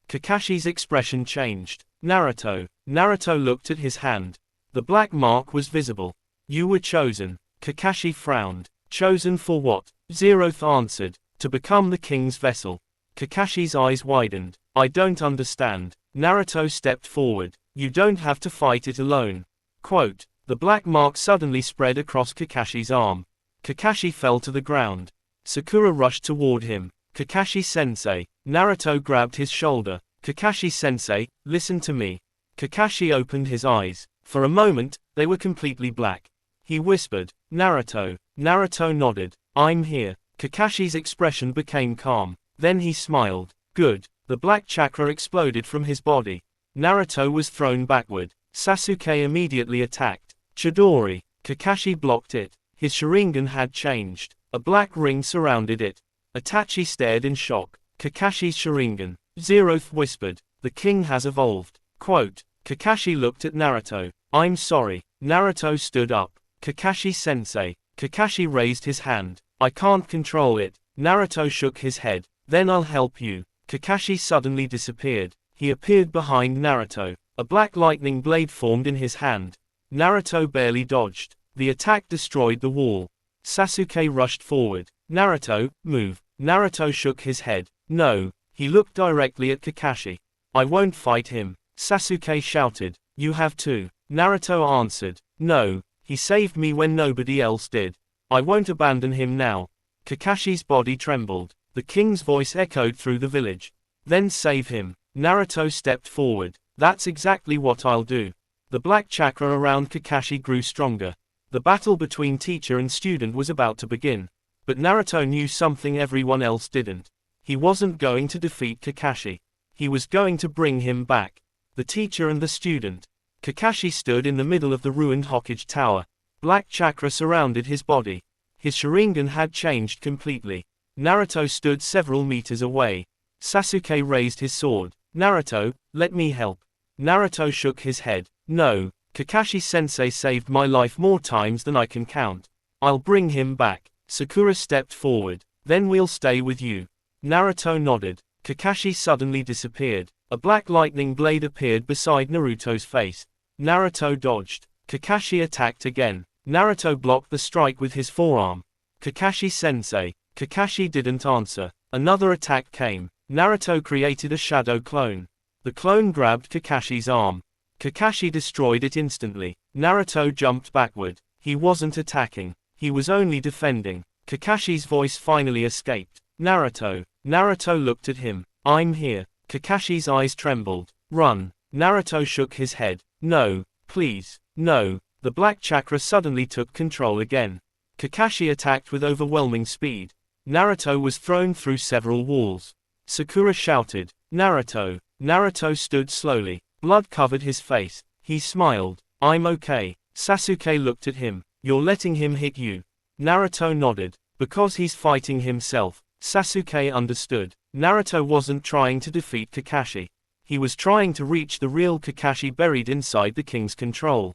Kakashi's expression changed. Naruto. Naruto looked at his hand. The black mark was visible. You were chosen. Kakashi frowned. Chosen for what? Zeroth answered. To become the king's vessel. Kakashi's eyes widened. I don't understand. Naruto stepped forward. You don't have to fight it alone. Quote. The black mark suddenly spread across Kakashi's arm. Kakashi fell to the ground. Sakura rushed toward him. Kakashi-sensei. Naruto grabbed his shoulder. Kakashi-sensei, listen to me. Kakashi opened his eyes. For a moment, they were completely black. He whispered, Naruto. Naruto nodded. I'm here. Kakashi's expression became calm. Then he smiled. Good. The black chakra exploded from his body. Naruto was thrown backward. Sasuke immediately attacked. Chidori. Kakashi blocked it. His Sharingan had changed. A black ring surrounded it. Itachi stared in shock. Kakashi's Sharingan. Zeroth whispered. The king has evolved. Quote. Kakashi looked at Naruto. I'm sorry. Naruto stood up. Kakashi-sensei. Kakashi raised his hand. I can't control it. Naruto shook his head. Then I'll help you. Kakashi suddenly disappeared. He appeared behind Naruto. A black lightning blade formed in his hand. Naruto barely dodged. The attack destroyed the wall. Sasuke rushed forward. Naruto, move. Naruto shook his head. No. He looked directly at Kakashi. I won't fight him. Sasuke shouted. You have to. Naruto answered. No. He saved me when nobody else did. I won't abandon him now. Kakashi's body trembled. The king's voice echoed through the village. Then save him. Naruto stepped forward. That's exactly what I'll do. The black chakra around Kakashi grew stronger. The battle between teacher and student was about to begin. But Naruto knew something everyone else didn't. He wasn't going to defeat Kakashi. He was going to bring him back. The teacher and the student. Kakashi stood in the middle of the ruined Hokage Tower. Black chakra surrounded his body. His Sharingan had changed completely. Naruto stood several meters away. Sasuke raised his sword. Naruto, let me help. Naruto shook his head. No, Kakashi-sensei saved my life more times than I can count. I'll bring him back. Sakura stepped forward. Then we'll stay with you. Naruto nodded. Kakashi suddenly disappeared. A black lightning blade appeared beside Naruto's face. Naruto dodged. Kakashi attacked again. Naruto blocked the strike with his forearm. Kakashi-sensei. Kakashi didn't answer. Another attack came. Naruto created a shadow clone. The clone grabbed Kakashi's arm. Kakashi destroyed it instantly. Naruto jumped backward. He wasn't attacking. He was only defending. Kakashi's voice finally escaped. Naruto. Naruto looked at him. I'm here. Kakashi's eyes trembled. Run. Naruto shook his head. No, please, no. The black chakra suddenly took control again. Kakashi attacked with overwhelming speed. Naruto was thrown through several walls. Sakura shouted. Naruto. Naruto stood slowly. Blood covered his face. He smiled. I'm okay. Sasuke looked at him. You're letting him hit you. Naruto nodded. Because he's fighting himself. Sasuke understood. Naruto wasn't trying to defeat Kakashi. He was trying to reach the real Kakashi buried inside the king's control.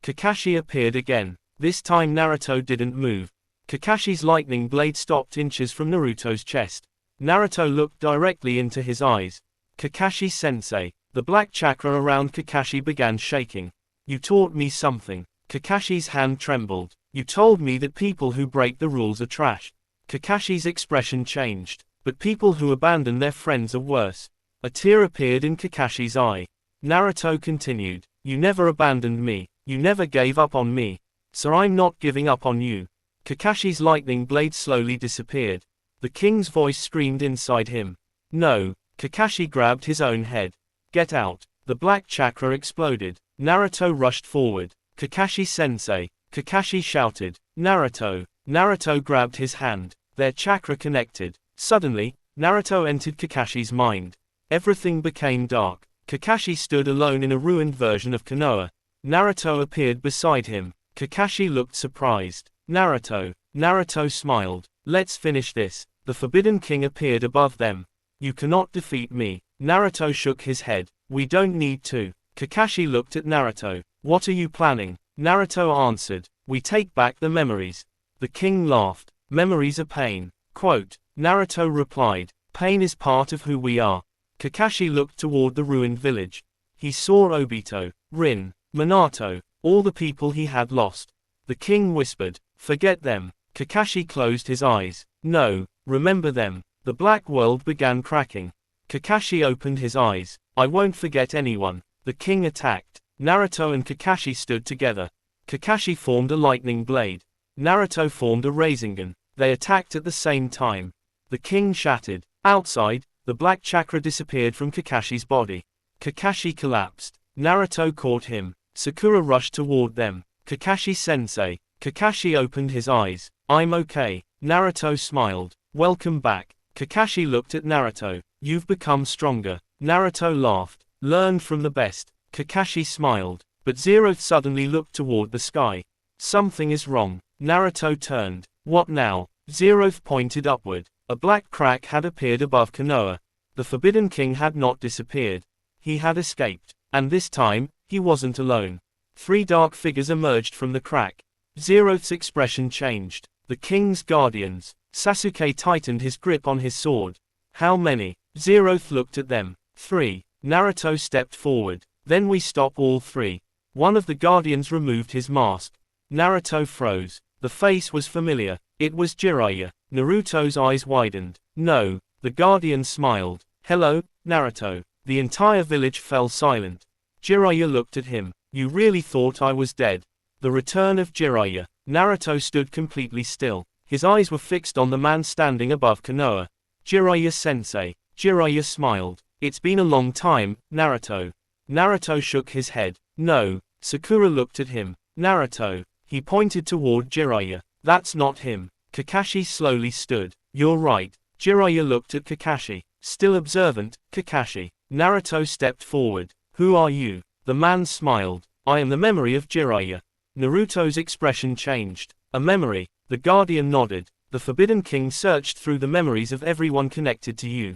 Kakashi appeared again. This time Naruto didn't move. Kakashi's lightning blade stopped inches from Naruto's chest. Naruto looked directly into his eyes. Kakashi-sensei. The black chakra around Kakashi began shaking. You taught me something. Kakashi's hand trembled. You told me that people who break the rules are trash. Kakashi's expression changed. But people who abandon their friends are worse. A tear appeared in Kakashi's eye. Naruto continued. You never abandoned me. You never gave up on me. So I'm not giving up on you. Kakashi's lightning blade slowly disappeared. The king's voice screamed inside him. No. Kakashi grabbed his own head. Get out. The black chakra exploded. Naruto rushed forward. Kakashi-sensei. Kakashi shouted. Naruto. Naruto grabbed his hand. Their chakra connected. Suddenly, Naruto entered Kakashi's mind. Everything became dark. Kakashi stood alone in a ruined version of Konoha. Naruto appeared beside him. Kakashi looked surprised. Naruto. Naruto smiled. Let's finish this. The Forbidden King appeared above them. You cannot defeat me. Naruto shook his head. We don't need to. Kakashi looked at Naruto. What are you planning? Naruto answered. We take back the memories. The king laughed. Memories are pain. Quote. Naruto replied. Pain is part of who we are. Kakashi looked toward the ruined village. He saw Obito, Rin, Minato, all the people he had lost. The king whispered. Forget them. Kakashi closed his eyes. No, remember them. The black world began cracking. Kakashi opened his eyes. I won't forget anyone. The king attacked. Naruto and Kakashi stood together. Kakashi formed a lightning blade. Naruto formed a Rasengan. They attacked at the same time. The king shattered. Outside, the black chakra disappeared from Kakashi's body. Kakashi collapsed. Naruto caught him. Sakura rushed toward them. Kakashi-sensei. Kakashi opened his eyes. I'm okay. Naruto smiled. Welcome back. Kakashi looked at Naruto. You've become stronger. Naruto laughed. Learned from the best. Kakashi smiled. But Zero suddenly looked toward the sky. Something is wrong. Naruto turned. What now? Zero pointed upward. A black crack had appeared above Konoha. The Forbidden King had not disappeared. He had escaped. And this time, he wasn't alone. 3 dark figures emerged from the crack. Zeroth's expression changed. The king's guardians. Sasuke tightened his grip on his sword. How many? Zeroth looked at them. 3. Naruto stepped forward. Then we stop all 3. One of the guardians removed his mask. Naruto froze. The face was familiar. It was Jiraiya. Naruto's eyes widened. No. The guardian smiled. Hello, Naruto. The entire village fell silent. Jiraiya looked at him. You really thought I was dead? The return of Jiraiya. Naruto stood completely still. His eyes were fixed on the man standing above Konoha. Jiraiya-sensei. Jiraiya smiled. It's been a long time, Naruto. Naruto shook his head. No. Sakura looked at him. Naruto. He pointed toward Jiraiya. That's not him. Kakashi slowly stood. You're right. Jiraiya looked at Kakashi. Still observant, Kakashi. Naruto stepped forward. Who are you? The man smiled. I am the memory of Jiraiya. Naruto's expression changed. A memory. The guardian nodded. The Forbidden King searched through the memories of everyone connected to you.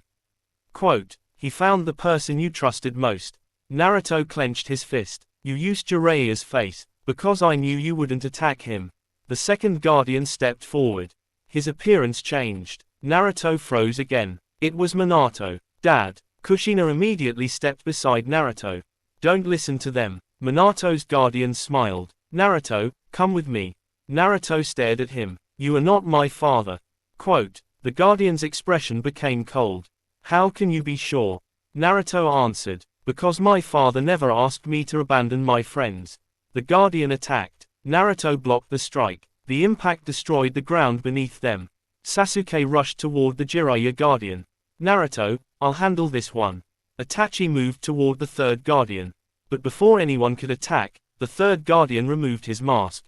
Quote. He found the person you trusted most. Naruto clenched his fist. You used Jiraiya's face, because I knew you wouldn't attack him. The second guardian stepped forward. His appearance changed. Naruto froze again. It was Minato. Dad. Kushina immediately stepped beside Naruto. Don't listen to them. Minato's guardian smiled. Naruto, come with me. Naruto stared at him. You are not my father. Quote. The guardian's expression became cold. How can you be sure? Naruto answered. Because my father never asked me to abandon my friends. The guardian attacked. Naruto blocked the strike. The impact destroyed the ground beneath them. Sasuke rushed toward the Jiraiya guardian. Naruto, I'll handle this one. Itachi moved toward the third guardian. But before anyone could attack, the third guardian removed his mask.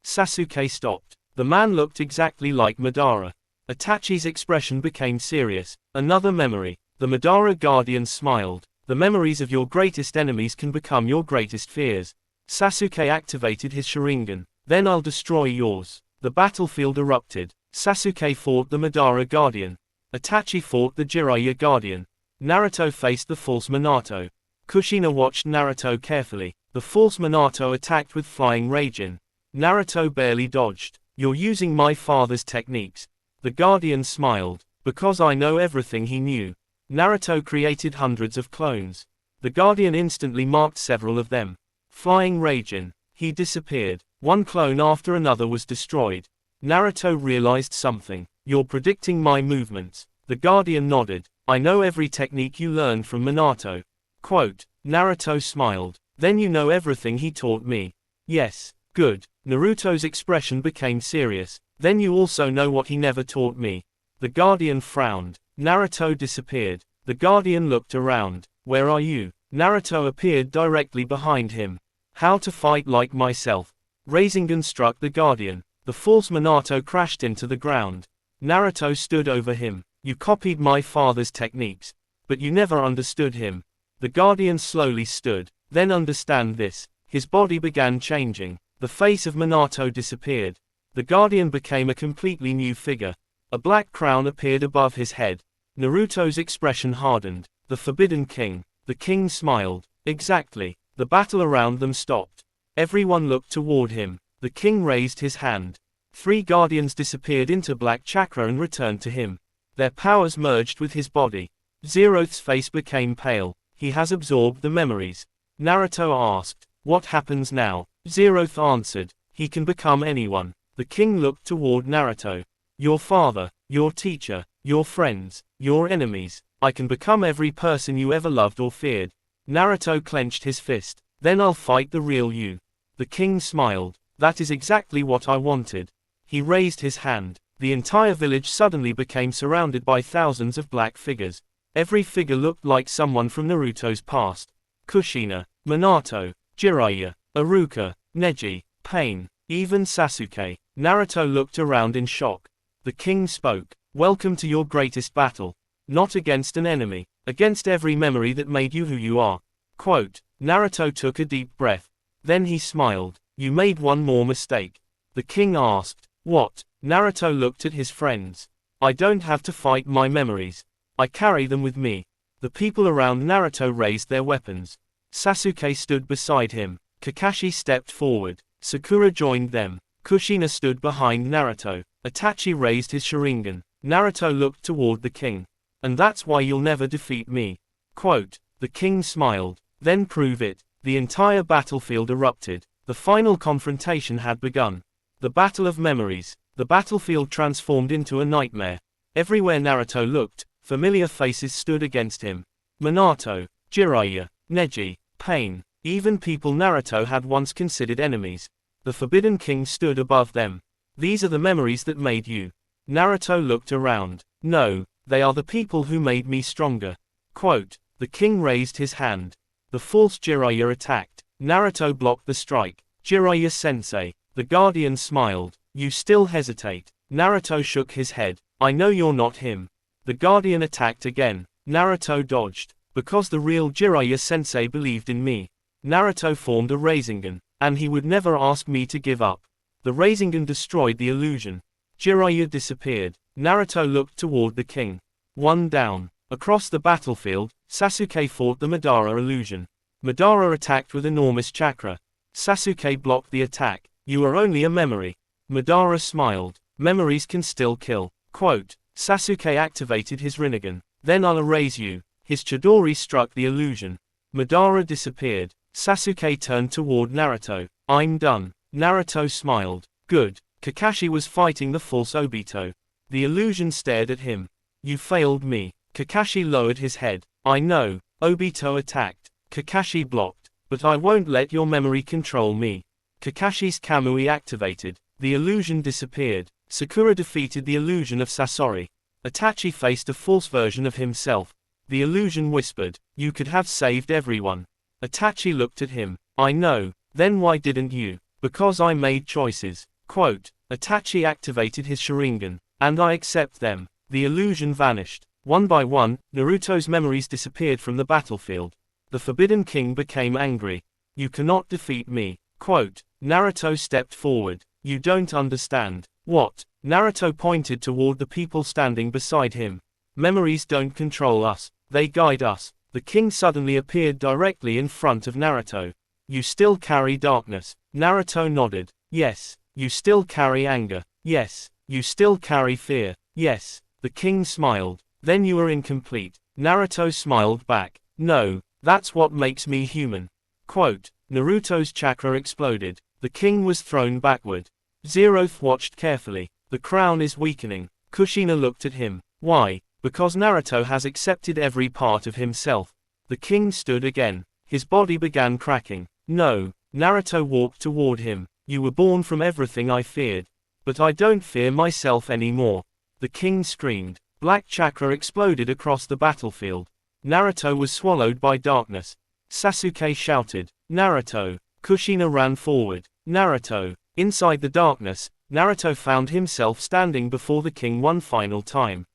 Sasuke stopped. The man looked exactly like Madara. Itachi's expression became serious. Another memory. The Madara guardian smiled. The memories of your greatest enemies can become your greatest fears. Sasuke activated his Sharingan. Then I'll destroy yours. The battlefield erupted. Sasuke fought the Madara guardian. Itachi fought the Jiraiya guardian. Naruto faced the false Minato. Kushina watched Naruto carefully. The false Minato attacked with flying Raijin. Naruto barely dodged. You're using my father's techniques. The guardian smiled. Because I know everything he knew. Naruto created hundreds of clones. The guardian instantly marked several of them. Flying Raijin. He disappeared. One clone after another was destroyed. Naruto realized something. You're predicting my movements. The guardian nodded. I know every technique you learned from Minato. Quote. Naruto smiled. Then you know everything he taught me. Yes. Good. Naruto's expression became serious. Then you also know what he never taught me. The guardian frowned. Naruto disappeared. The Guardian looked around. Where are you? Naruto appeared directly behind him. How to fight like myself. Rasengan struck the Guardian. The false Minato crashed into the ground. Naruto stood over him. You copied my father's techniques. But you never understood him. The Guardian slowly stood. Then understand this. His body began changing. The face of Minato disappeared. The Guardian became a completely new figure. A black crown appeared above his head. Naruto's expression hardened. The Forbidden King. The king smiled. Exactly. The battle around them stopped. Everyone looked toward him. The king raised his hand. 3 guardians disappeared into black chakra and returned to him. Their powers merged with his body. Zeroth's face became pale. He has absorbed the memories. Naruto asked, "What happens now?" Zeroth answered, "He can become anyone." The king looked toward Naruto. "Your father, your teacher, your friends, your enemies. I can become every person you ever loved or feared." Naruto clenched his fist. "Then I'll fight the real you." The king smiled. "That is exactly what I wanted." He raised his hand. The entire village suddenly became surrounded by thousands of black figures. Every figure looked like someone from Naruto's past. Kushina, Minato, Jiraiya, Iruka, Neji, Pain, even Sasuke. Naruto looked around in shock. The king spoke. "Welcome to your greatest battle. Not against an enemy, against every memory that made you who you are." Quote. Naruto took a deep breath. Then he smiled. "You made one more mistake." The king asked, "What?" Naruto looked at his friends. "I don't have to fight my memories. I carry them with me." The people around Naruto raised their weapons. Sasuke stood beside him. Kakashi stepped forward. Sakura joined them. Kushina stood behind Naruto. Itachi raised his Sharingan. Naruto looked toward the king. "And that's why you'll never defeat me." Quote. The king smiled. "Then prove it." The entire battlefield erupted. The final confrontation had begun. The Battle of Memories. The battlefield transformed into a nightmare. Everywhere Naruto looked, familiar faces stood against him. Minato, Jiraiya, Neji, Pain, even people Naruto had once considered enemies. The Forbidden King stood above them. "These are the memories that made you." Naruto looked around. "No, they are the people who made me stronger." Quote. The king raised his hand. The false Jiraiya attacked. Naruto blocked the strike. "Jiraiya-sensei." The Guardian smiled. "You still hesitate." Naruto shook his head. "I know you're not him." The Guardian attacked again. Naruto dodged. "Because the real Jiraiya-sensei believed in me." Naruto formed a Rasengan, and he would never ask me to give up. The Rasengan destroyed the illusion. Jiraiya disappeared. Naruto looked toward the king. One down. Across the battlefield, Sasuke fought the Madara illusion. Madara attacked with enormous chakra. Sasuke blocked the attack. "You are only a memory." Madara smiled. "Memories can still kill." Quote. Sasuke activated his Rinnegan. "Then I'll erase you." His Chidori struck the illusion. Madara disappeared. Sasuke turned toward Naruto. "I'm done." Naruto smiled. "Good." Kakashi was fighting the false Obito. The illusion stared at him. "You failed me." Kakashi lowered his head. "I know." Obito attacked. Kakashi blocked. "But I won't let your memory control me." Kakashi's Kamui activated. The illusion disappeared. Sakura defeated the illusion of Sasori. Itachi faced a false version of himself. The illusion whispered, "You could have saved everyone." Itachi looked at him. "I know. Then why didn't you?" "Because I made choices." Quote. Itachi activated his Sharingan. "And I accept them." The illusion vanished. One by one, Naruto's memories disappeared from the battlefield. The Forbidden King became angry. "You cannot defeat me." Quote. Naruto stepped forward. "You don't understand." "What?" Naruto pointed toward the people standing beside him. "Memories don't control us. They guide us." The king suddenly appeared directly in front of Naruto. "You still carry darkness." Naruto nodded. "Yes." "You still carry anger." "Yes." "You still carry fear." "Yes." The king smiled. "Then you are incomplete." Naruto smiled back. "No, that's what makes me human." Quote. Naruto's chakra exploded. The king was thrown backward. Zeroth watched carefully. "The crown is weakening." Kushina looked at him. "Why?" "Because Naruto has accepted every part of himself." The king stood again. His body began cracking. "No." Naruto walked toward him. "You were born from everything I feared. But I don't fear myself anymore." The king screamed. Black chakra exploded across the battlefield. Naruto was swallowed by darkness. Sasuke shouted, "Naruto!" Kushina ran forward. "Naruto!" Inside the darkness, Naruto found himself standing before the king one final time.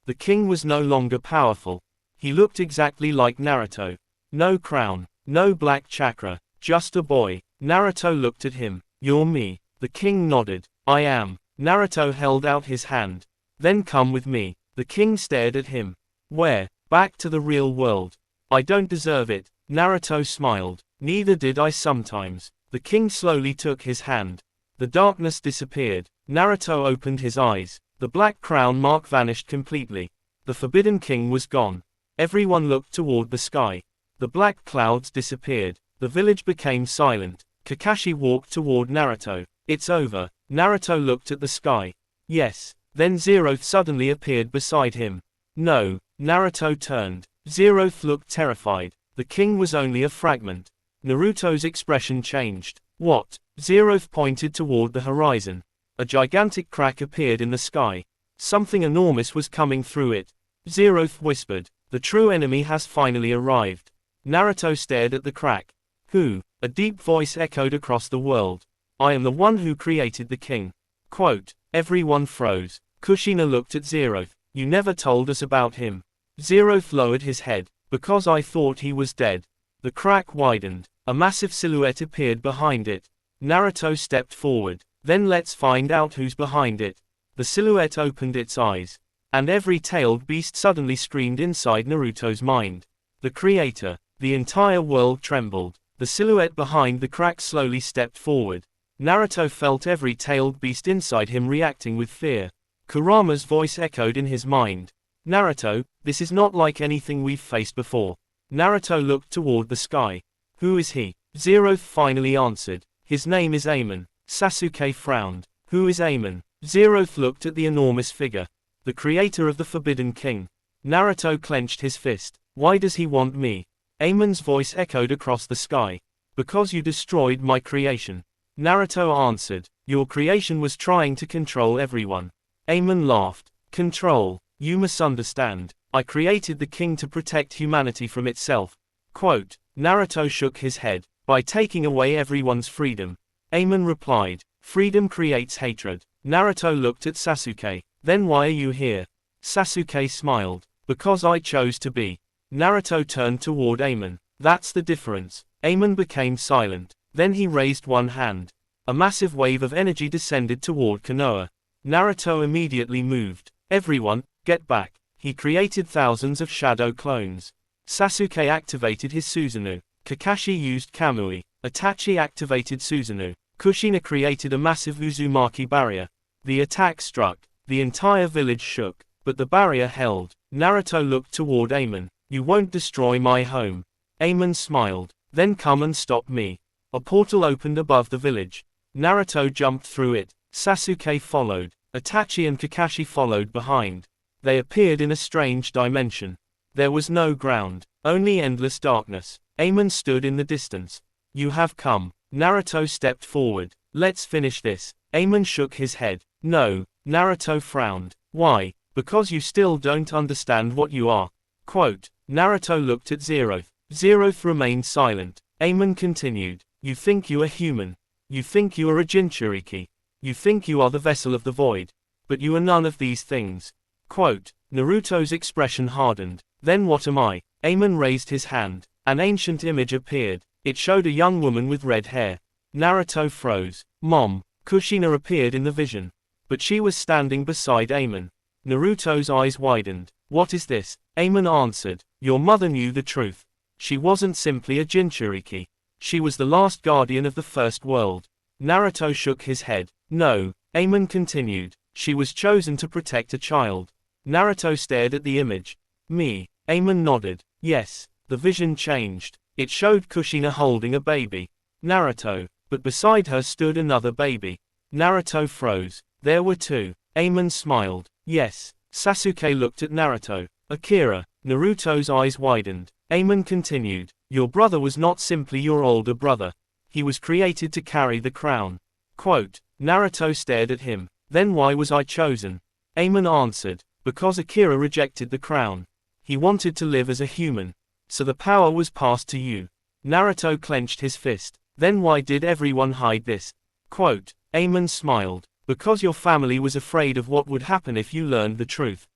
The king was no longer powerful. He looked exactly like Naruto. No crown, no black chakra, just a boy. Naruto looked at him. "You're me." The king nodded. "I am." Naruto held out his hand. "Then come with me." The king stared at him. "Where?" "Back to the real world." "I don't deserve it." Naruto smiled. "Neither did I sometimes." The king slowly took his hand. The darkness disappeared. Naruto opened his eyes. The black crown mark vanished completely. The Forbidden King was gone. Everyone looked toward the sky. The black clouds disappeared. The village became silent. Kakashi walked toward Naruto. "It's over." Naruto looked at the sky. "Yes." Then Zeroth suddenly appeared beside him. "No." Naruto turned. Zeroth looked terrified. The king was only a fragment. Naruto's expression changed. "What?" Zeroth pointed toward the horizon. A gigantic crack appeared in the sky. Something enormous was coming through it. Zeroth whispered, "The true enemy has finally arrived." Naruto stared at the crack. "Who?" A deep voice echoed across the world. "I am the one who created the king." Quote. Everyone froze. Kushina looked at Zeroth. "You never told us about him." Zeroth lowered his head. "Because I thought he was dead." The crack widened. A massive silhouette appeared behind it. Naruto stepped forward. "Then let's find out who's behind it." The silhouette opened its eyes. And every tailed beast suddenly screamed inside Naruto's mind. "The creator." The entire world trembled. The silhouette behind the crack slowly stepped forward. Naruto felt every tailed beast inside him reacting with fear. Kurama's voice echoed in his mind. "Naruto, this is not like anything we've faced before." Naruto looked toward the sky. "Who is he?" Zeroth finally answered. "His name is Amon." Sasuke frowned. "Who is Amon?" Zeroth looked at the enormous figure. "The creator of the Forbidden King." Naruto clenched his fist. "Why does he want me?" Amon's voice echoed across the sky. "Because you destroyed my creation." Naruto answered. "Your creation was trying to control everyone." Amon laughed. "Control? You misunderstand. I created the king to protect humanity from itself." Quote. Naruto shook his head. "By taking away everyone's freedom." Amon replied. "Freedom creates hatred." Naruto looked at Sasuke. "Then why are you here?" Sasuke smiled. "Because I chose to be." Naruto turned toward Amon. "That's the difference." Amon became silent. Then he raised one hand. A massive wave of energy descended toward Konoha. Naruto immediately moved. "Everyone, get back." He created thousands of shadow clones. Sasuke activated his Susanoo. Kakashi used Kamui. Itachi activated Susanoo. Kushina created a massive Uzumaki barrier. The attack struck. The entire village shook. But the barrier held. Naruto looked toward Amon. "You won't destroy my home." Amon smiled. "Then come and stop me." A portal opened above the village. Naruto jumped through it. Sasuke followed. Itachi and Kakashi followed behind. They appeared in a strange dimension. There was no ground, only endless darkness. Amon stood in the distance. "You have come." Naruto stepped forward. "Let's finish this." Amon shook his head. "No." Naruto frowned. "Why?" "Because you still don't understand what you are." Quote. Naruto looked at Zeroth. Zeroth remained silent. Amon continued. "You think you are human. You think you are a Jinchuriki. You think you are the vessel of the void. But you are none of these things." Quote. Naruto's expression hardened. "Then what am I?" Amon raised his hand. An ancient image appeared. It showed a young woman with red hair. Naruto froze. "Mom." Kushina appeared in the vision. But she was standing beside Amon. Naruto's eyes widened. "What is this?" Amon answered. "Your mother knew the truth. She wasn't simply a Jinchuriki. She was the last guardian of the first world." Naruto shook his head. "No." Amon continued. "She was chosen to protect a child." Naruto stared at the image. "Me." Amon nodded. "Yes." The vision changed. It showed Kushina holding a baby. Naruto. But beside her stood another baby. Naruto froze. There were two. Amon smiled. "Yes." Sasuke looked at Naruto. "Akira." Naruto's eyes widened. Amon continued. "Your brother was not simply your older brother. He was created to carry the crown." Quote. Naruto stared at him. "Then why was I chosen?" Amon answered. Because Akira rejected the crown. He wanted to live as a human. So the power was passed to you. Naruto clenched his fist. Then why did everyone hide this? Quote, Amon smiled. Because your family was afraid of what would happen if you learned the truth.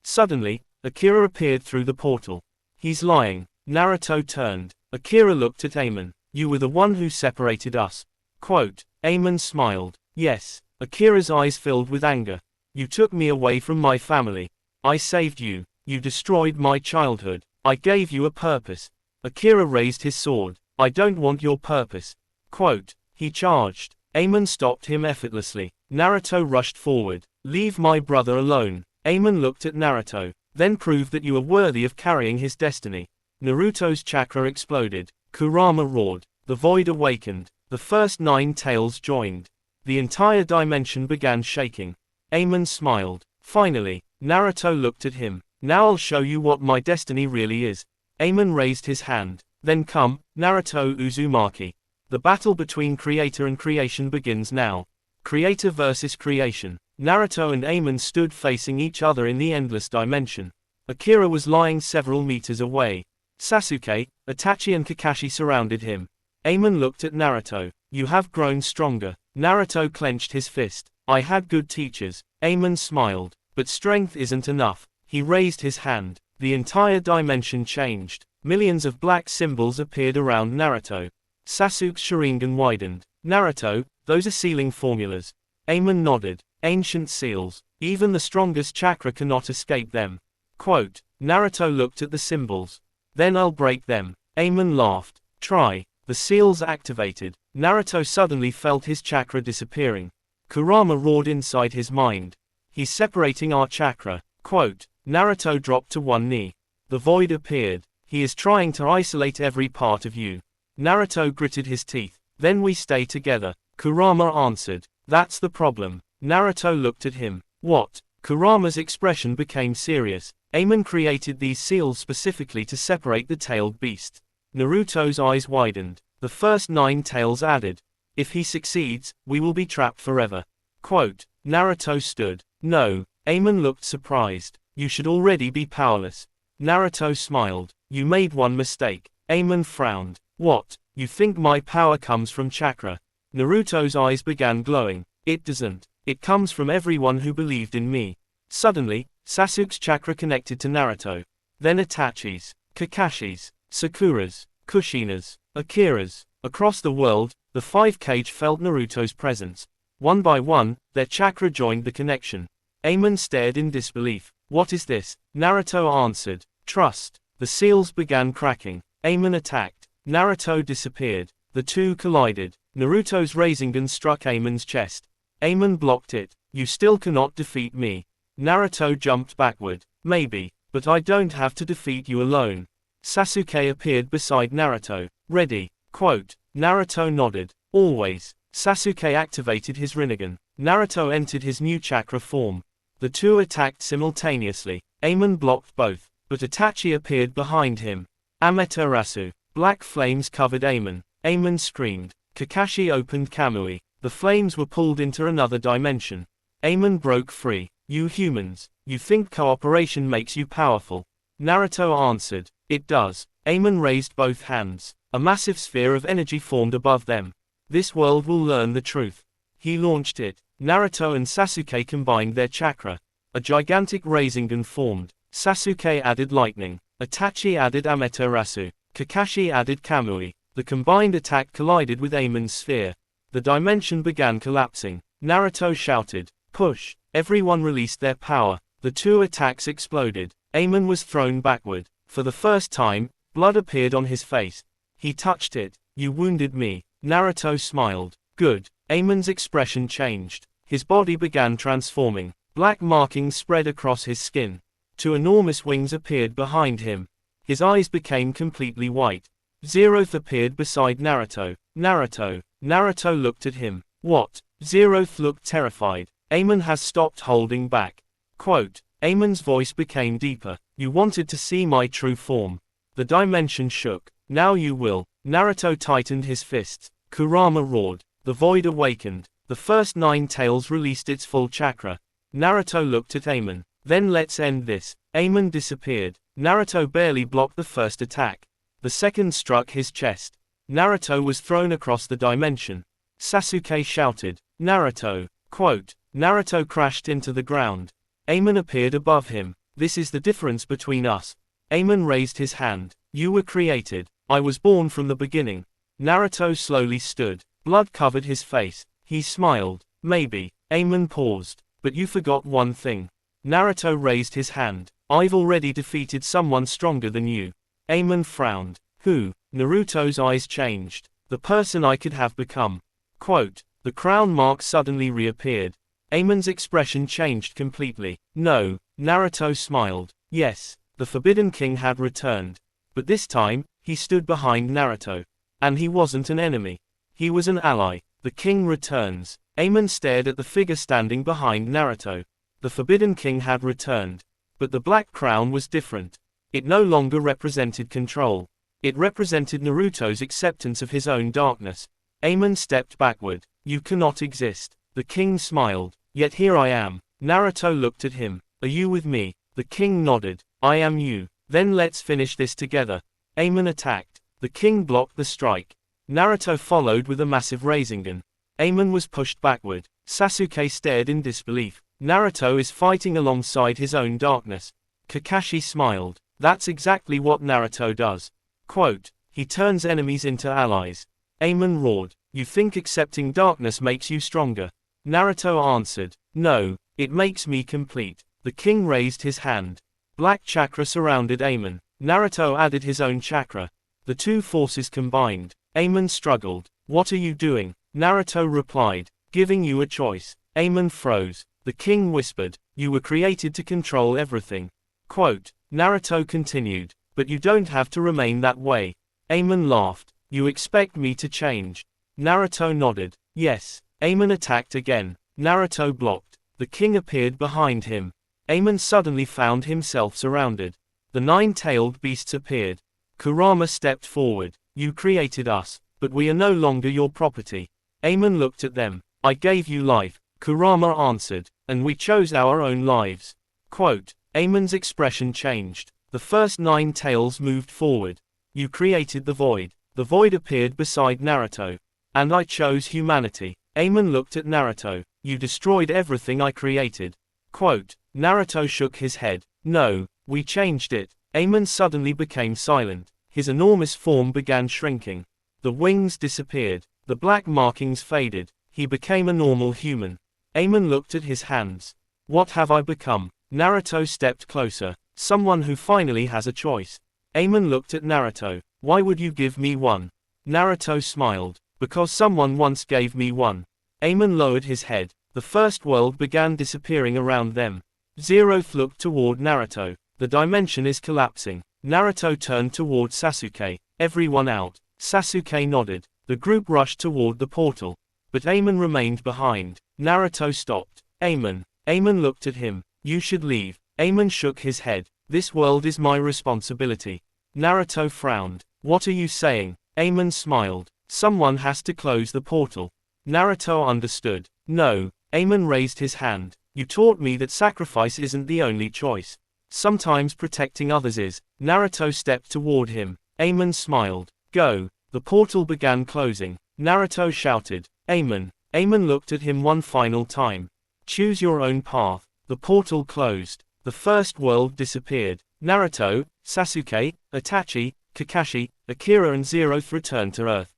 Suddenly, Akira appeared through the portal. He's lying. Naruto turned. Akira looked at Amon. You were the one who separated us. Quote, Amon smiled. Yes. Akira's eyes filled with anger. You took me away from my family. I saved you. You destroyed my childhood. I gave you a purpose. Akira raised his sword. I don't want your purpose. Quote, he charged. Amon stopped him effortlessly. Naruto rushed forward. Leave my brother alone. Amon looked at Naruto. Then prove that you are worthy of carrying his destiny. Naruto's chakra exploded. Kurama roared. The void awakened. The first 9 tails joined. The entire dimension began shaking. Amon smiled. Finally, Naruto looked at him. Now I'll show you what my destiny really is. Amon raised his hand. Then come, Naruto Uzumaki. The battle between creator and creation begins now. Creator versus creation. Naruto and Amon stood facing each other in the endless dimension. Akira was lying several meters away. Sasuke, Itachi and Kakashi surrounded him. Amon looked at Naruto. You have grown stronger. Naruto clenched his fist. I had good teachers. Amon smiled. But strength isn't enough. He raised his hand. The entire dimension changed. Millions of black symbols appeared around Naruto. Sasuke's Sharingan widened. Naruto, those are sealing formulas. Amon nodded. Ancient seals. Even the strongest chakra cannot escape them. Quote, Naruto looked at the symbols. Then I'll break them. Amon laughed. Try. The seals activated. Naruto suddenly felt his chakra disappearing. Kurama roared inside his mind. He's separating our chakra. Quote, Naruto dropped to one knee. The void appeared. He is trying to isolate every part of you. Naruto gritted his teeth. Then we stay together. Kurama answered. That's the problem. Naruto looked at him. What? Kurama's expression became serious. Amon created these seals specifically to separate the tailed beast. Naruto's eyes widened. The first 9 tails added. If he succeeds, we will be trapped forever. Quote, Naruto stood. No. Amon looked surprised. You should already be powerless. Naruto smiled. You made one mistake. Amon frowned. What? You think my power comes from chakra? Naruto's eyes began glowing. It doesn't. It comes from everyone who believed in me. Suddenly, Sasuke's chakra connected to Naruto. Then Itachi's, Kakashi's, Sakura's, Kushina's, Akira's. Across the world, the 5 Kage felt Naruto's presence. One by one, their chakra joined the connection. Amon stared in disbelief. What is this? Naruto answered. Trust. The seals began cracking. Amon attacked. Naruto disappeared. The two collided. Naruto's Rasengan struck Amon's chest. Amon blocked it. You still cannot defeat me. Naruto jumped backward. Maybe, but I don't have to defeat you alone. Sasuke appeared beside Naruto. Ready. Quote. Naruto nodded. Always. Sasuke activated his Rinnegan. Naruto entered his new chakra form. The two attacked simultaneously. Amon blocked both, but Itachi appeared behind him. Amaterasu. Black flames covered Amon. Amon screamed. Kakashi opened Kamui. The flames were pulled into another dimension. Amon broke free. You humans, you think cooperation makes you powerful? Naruto answered. It does. Amon raised both hands. A massive sphere of energy formed above them. This world will learn the truth. He launched it. Naruto and Sasuke combined their chakra. A gigantic Rasengan formed. Sasuke added lightning. Itachi added Amaterasu. Kakashi added Kamui. The combined attack collided with Amon's sphere. The dimension began collapsing. Naruto shouted. Push. Everyone released their power. The two attacks exploded. Amon was thrown backward. For the first time, blood appeared on his face. He touched it. You wounded me. Naruto smiled. Good. Amon's expression changed. His body began transforming. Black markings spread across his skin. 2 enormous wings appeared behind him. His eyes became completely white. Zeroth appeared beside Naruto. Naruto looked at him. What? Zeroth looked terrified. Amon has stopped holding back. Quote. Amon's voice became deeper. You wanted to see my true form. The dimension shook. Now you will. Naruto tightened his fists. Kurama roared. The void awakened. The first 9 tails released its full chakra. Naruto looked at Amon. Then let's end this. Amon disappeared. Naruto barely blocked the first attack. The second struck his chest. Naruto was thrown across the dimension. Sasuke shouted, "Naruto!" Quote, Naruto crashed into the ground. Amon appeared above him. "This is the difference between us." Amon raised his hand. "You were created. I was born from the beginning." Naruto slowly stood. Blood covered his face. He smiled. "Maybe." Amon paused. "But you forgot one thing." Naruto raised his hand. "I've already defeated someone stronger than you." Amon frowned. "Who?" Naruto's eyes changed. "The person I could have become." Quote, the crown mark suddenly reappeared. Amon's expression changed completely. "No." Naruto smiled. "Yes." The Forbidden King had returned. But this time, he stood behind Naruto. And he wasn't an enemy. He was an ally. The king returns. Amon stared at the figure standing behind Naruto. The Forbidden King had returned. But the black crown was different. It no longer represented control. It represented Naruto's acceptance of his own darkness. Amon stepped backward. "You cannot exist." The king smiled. "Yet here I am." Naruto looked at him. "Are you with me?" The king nodded. "I am you." "Then let's finish this together." Amon attacked. The king blocked the strike. Naruto followed with a massive Rasengan. Amon was pushed backward. Sasuke stared in disbelief. Naruto is fighting alongside his own darkness. Kakashi smiled. That's exactly what Naruto does. Quote, he turns enemies into allies. Amon roared. "You think accepting darkness makes you stronger?" Naruto answered. "No, it makes me complete." The king raised his hand. Black chakra surrounded Amon. Naruto added his own chakra. The two forces combined. Amon struggled. "What are you doing?" Naruto replied. "Giving you a choice." Amon froze. The king whispered. "You were created to control everything." Quote, Naruto continued. "But you don't have to remain that way." Amon laughed. "You expect me to change?" Naruto nodded. "Yes." Amon attacked again. Naruto blocked. The king appeared behind him. Amon suddenly found himself surrounded. The nine-tailed beasts appeared. Kurama stepped forward. "You created us, but we are no longer your property." Amon looked at them. "I gave you life," Kurama answered, "and we chose our own lives." Quote, Amon's expression changed. The first nine tails moved forward. "You created the void." The void appeared beside Naruto. "And I chose humanity." Amon looked at Naruto. "You destroyed everything I created." Quote, Naruto shook his head. "No, we changed it." Amon suddenly became silent. His enormous form began shrinking. The wings disappeared. The black markings faded. He became a normal human. Amon looked at his hands. "What have I become?" Naruto stepped closer. "Someone who finally has a choice." Amon looked at Naruto. "Why would you give me one?" Naruto smiled. "Because someone once gave me one." Amon lowered his head. The first world began disappearing around them. Zeroth looked toward Naruto. "The dimension is collapsing." Naruto turned toward Sasuke. "Everyone out." Sasuke nodded. The group rushed toward the portal. But Amon remained behind. Naruto stopped. "Amon." Amon looked at him. "You should leave." Amon shook his head. "This world is my responsibility." Naruto frowned. "What are you saying?" Amon smiled. "Someone has to close the portal." Naruto understood. "No." Amon raised his hand. "You taught me that sacrifice isn't the only choice. Sometimes protecting others is." Naruto stepped toward him. Amon smiled. "Go." The portal began closing. Naruto shouted, "Amon." Amon looked at him one final time. "Choose your own path." The portal closed. The first world disappeared. Naruto, Sasuke, Itachi, Kakashi, Akira and Zeroth returned to Earth.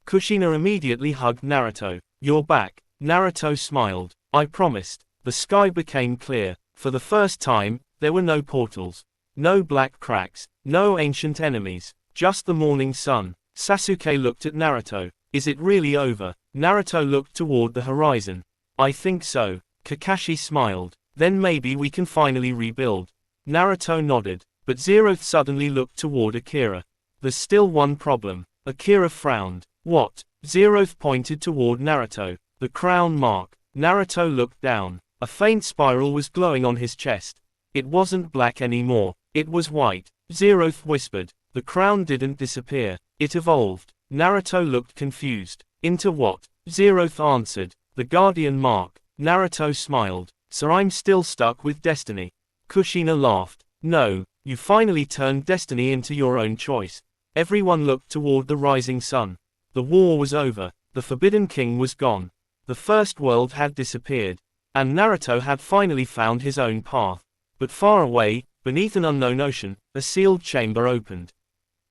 Kushina immediately hugged Naruto. "You're back." Naruto smiled. "I promised." The sky became clear. For the first time, there were no portals. No black cracks. No ancient enemies. Just the morning sun. Sasuke looked at Naruto. "Is it really over?" Naruto looked toward the horizon. "I think so." Kakashi smiled. "Then maybe we can finally rebuild." Naruto nodded. But Zeroth suddenly looked toward Akira. "There's still one problem." Akira frowned. "What?" Zeroth pointed toward Naruto. "The crown mark." Naruto looked down. A faint spiral was glowing on his chest. It wasn't black anymore. It was white. Zeroth whispered. "The crown didn't disappear. It evolved." Naruto looked confused. "Into what?" Zeroth answered. "The guardian mark." Naruto smiled. So I'm still stuck with destiny. Kushina laughed. No, you finally turned destiny into your own choice. Everyone looked toward the rising sun. The war was over. The Forbidden King was gone. The first world had disappeared. And Naruto had finally found his own path. But far away, beneath an unknown ocean, a sealed chamber opened.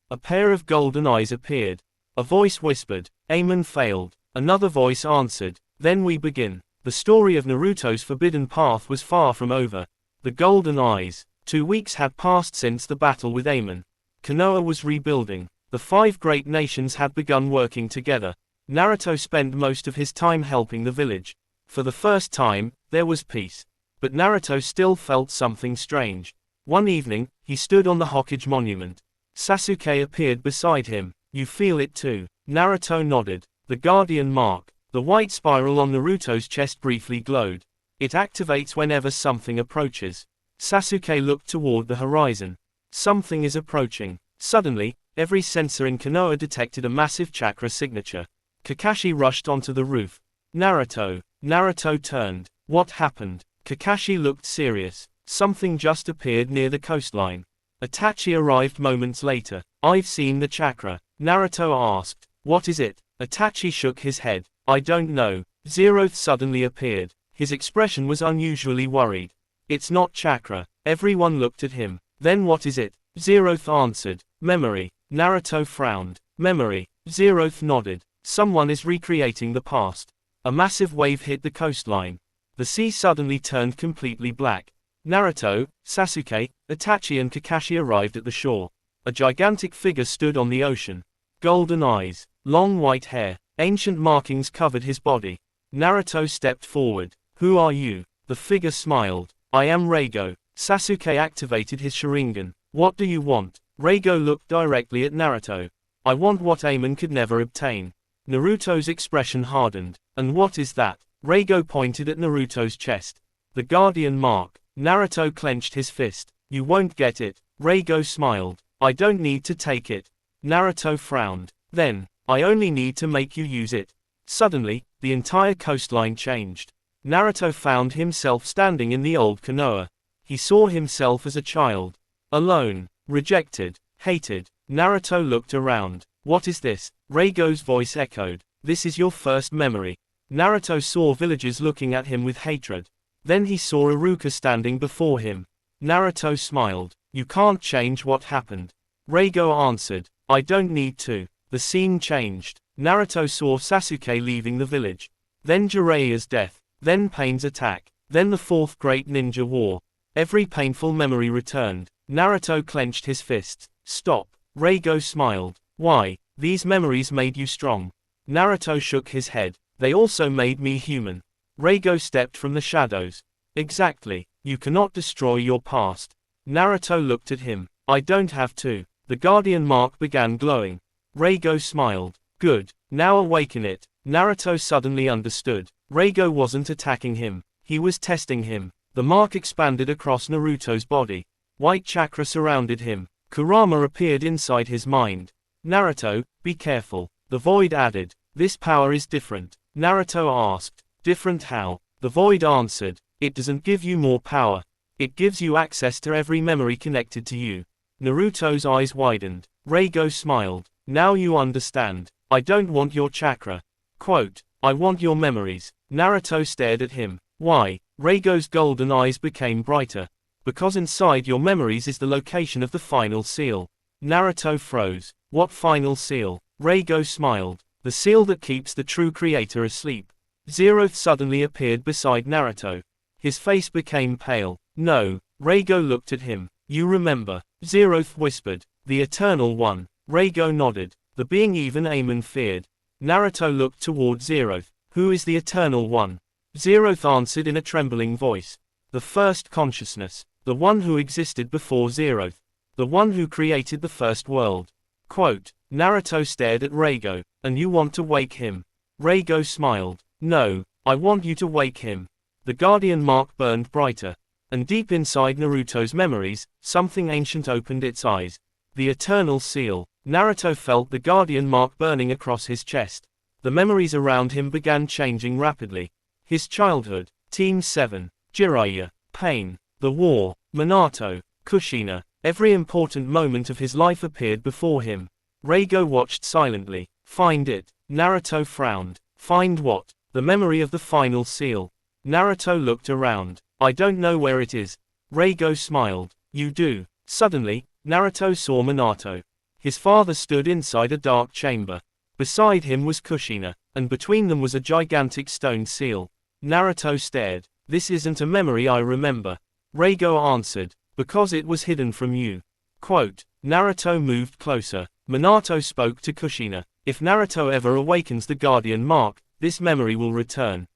A pair of golden eyes appeared. A voice whispered, "Amen failed." Another voice answered, "Then we begin." The story of Naruto's forbidden path was far from over. The golden eyes. 2 weeks had passed since the battle with Aemon. Konoha was rebuilding. The 5 great nations had begun working together. Naruto spent most of his time helping the village. For the first time, there was peace. But Naruto still felt something strange. One evening, he stood on the Hokage monument. Sasuke appeared beside him. "You feel it too?" Naruto nodded. The Guardian Mark. The white spiral on Naruto's chest briefly glowed. It activates whenever something approaches. Sasuke looked toward the horizon. Something is approaching. Suddenly, every sensor in Konoha detected a massive chakra signature. Kakashi rushed onto the roof. Naruto. Naruto turned. What happened? Kakashi looked serious. Something just appeared near the coastline. Itachi arrived moments later. "I've seen the chakra." Naruto asked. "What is it?" Itachi shook his head. "I don't know." Zeroth suddenly appeared. His expression was unusually worried. "It's not chakra." Everyone looked at him. "Then what is it?" Zeroth answered. "Memory." Naruto frowned. "Memory." Zeroth nodded. "Someone is recreating the past." A massive wave hit the coastline. The sea suddenly turned completely black. Naruto, Sasuke, Itachi and Kakashi arrived at the shore. A gigantic figure stood on the ocean. Golden eyes, long white hair, ancient markings covered his body. Naruto stepped forward. "Who are you?" The figure smiled. "I am Reigo." Sasuke activated his Sharingan. "What do you want?" Reigo looked directly at Naruto. "I want what Aemon could never obtain." Naruto's expression hardened. "And what is that?" Reigo pointed at Naruto's chest. "The Guardian Mark." Naruto clenched his fist. "You won't get it." Reigo smiled. "I don't need to take it." Naruto frowned. "Then, I only need to make you use it." Suddenly, the entire coastline changed. Naruto found himself standing in the old Konoha. He saw himself as a child. Alone, rejected, hated. Naruto looked around. "What is this?" Reigo's voice echoed. "This is your first memory." Naruto saw villagers looking at him with hatred. Then he saw Iruka standing before him. Naruto smiled. "You can't change what happened." Reigo answered. "I don't need to." The scene changed. Naruto saw Sasuke leaving the village. Then Jiraiya's death. Then Pain's attack. Then the fourth great ninja war. Every painful memory returned. Naruto clenched his fists. "Stop." Reigo smiled. "Why? These memories made you strong." Naruto shook his head. "They also made me human." Reigo stepped from the shadows. "Exactly. You cannot destroy your past." Naruto looked at him. "I don't have to." The Guardian Mark began glowing. Reigo smiled. "Good. Now awaken it." Naruto suddenly understood. Reigo wasn't attacking him. He was testing him. The mark expanded across Naruto's body. White chakra surrounded him. Kurama appeared inside his mind. "Naruto, be careful." The void added. "This power is different." Naruto asked. "Different how?" The void answered. "It doesn't give you more power. It gives you access to every memory connected to you." Naruto's eyes widened. Reigo smiled. "Now you understand. I don't want your chakra. Quote, I want your memories." Naruto stared at him. "Why?" Reigo's golden eyes became brighter. "Because inside your memories is the location of the final seal." Naruto froze. "What final seal?" Reigo smiled. "The seal that keeps the true creator asleep." Zeroth suddenly appeared beside Naruto. His face became pale. "No." Reigo looked at him. "You remember." Zeroth whispered. "The Eternal One." Reigo nodded. "The being even Aemon feared." Naruto looked toward Zeroth. "Who is the Eternal One?" Zeroth answered in a trembling voice. "The first consciousness. The one who existed before Zeroth. The one who created the first world." Quote, Naruto stared at Reigo. "And you want to wake him?" Reigo smiled. "No, I want you to wake him." The Guardian Mark burned brighter. And deep inside Naruto's memories, something ancient opened its eyes. The Eternal Seal. Naruto felt the Guardian Mark burning across his chest. The memories around him began changing rapidly. His childhood. Team 7. Jiraiya, pain, the war, Minato, Kushina, every important moment of his life appeared before him. Reigo watched silently. Find it. Naruto frowned. Find what? The memory of the final seal. Naruto looked around. I don't know where it is. Reigo smiled. You do. Suddenly, Naruto saw Minato. His father stood inside a dark chamber. Beside him was Kushina, and between them was a gigantic stone seal. Naruto stared. This isn't a memory I remember. Reigo answered. Because it was hidden from you. Quote. Naruto moved closer. Minato spoke to Kushina. If Naruto ever awakens the Guardian Mark, this memory will return.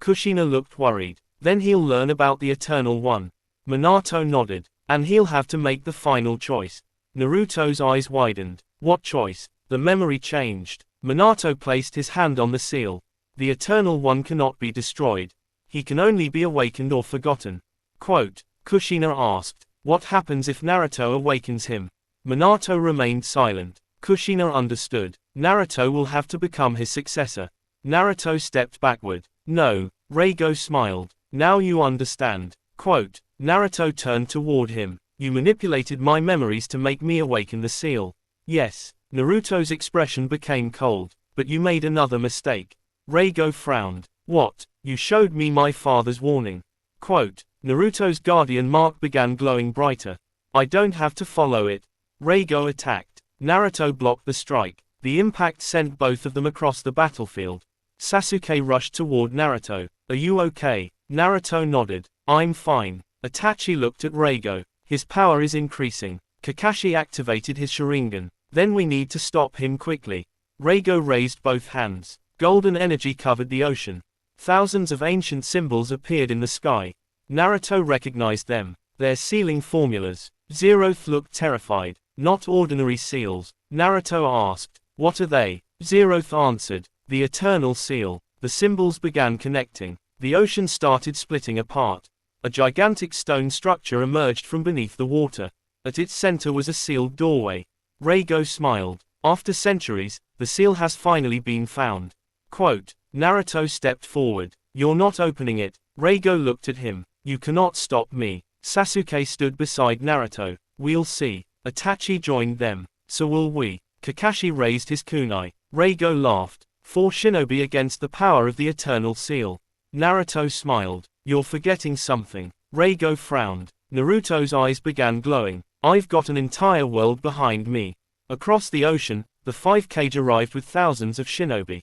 Kushina looked worried. Then he'll learn about the Eternal One. Minato nodded. And he'll have to make the final choice. Naruto's eyes widened. What choice? The memory changed. Minato placed his hand on the seal. The Eternal One cannot be destroyed. He can only be awakened or forgotten. Quote. Kushina asked. What happens if Naruto awakens him? Minato remained silent. Kushina understood. Naruto will have to become his successor. Naruto stepped backward. No, Reigo smiled. Now you understand. Quote. Naruto turned toward him. You manipulated my memories to make me awaken the seal. Yes. Naruto's expression became cold. But you made another mistake. Reigo frowned. What? You showed me my father's warning. Quote. Naruto's guardian mark began glowing brighter. I don't have to follow it. Reigo attacked. Naruto blocked the strike. The impact sent both of them across the battlefield. Sasuke rushed toward Naruto. Are you okay? Naruto nodded. I'm fine. Itachi looked at Reigo. His power is increasing. Kakashi activated his Sharingan. Then we need to stop him quickly. Reigo raised both hands. Golden energy covered the ocean. Thousands of ancient symbols appeared in the sky. Naruto recognized them. They're sealing formulas. Zeroth looked terrified. Not ordinary seals. Naruto asked. What are they? Zeroth answered. The Eternal Seal. The symbols began connecting. The ocean started splitting apart. A gigantic stone structure emerged from beneath the water. At its center was a sealed doorway. Reigo smiled. After centuries, the seal has finally been found. Quote. Naruto stepped forward. You're not opening it. Reigo looked at him. You cannot stop me. Sasuke stood beside Naruto. We'll see. Itachi joined them. So will we. Kakashi raised his kunai. Reigo laughed. 4 shinobi against the power of the Eternal Seal. Naruto smiled. You're forgetting something. Reigo frowned. Naruto's eyes began glowing. I've got an entire world behind me. Across the ocean, the 5 Kage arrived with thousands of shinobi.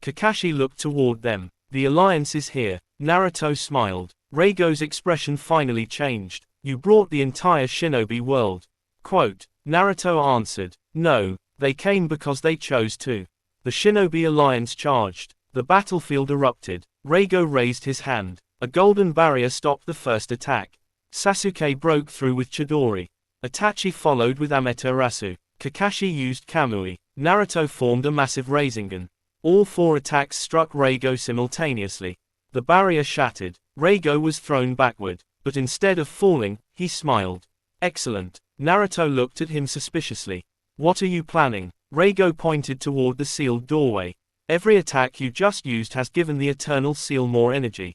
Kakashi looked toward them. The alliance is here. Naruto smiled. Reigo's expression finally changed. You brought the entire shinobi world. Quote. Naruto answered. No, they came because they chose to. The shinobi alliance charged. The battlefield erupted. Reigo raised his hand. A golden barrier stopped the first attack. Sasuke broke through with Chidori. Itachi followed with Amaterasu. Kakashi used Kamui. Naruto formed a massive Rasengan. All 4 attacks struck Reigo simultaneously. The barrier shattered. Reigo was thrown backward, but instead of falling, he smiled. Excellent. Naruto looked at him suspiciously. What are you planning? Reigo pointed toward the sealed doorway. Every attack you just used has given the Eternal Seal more energy.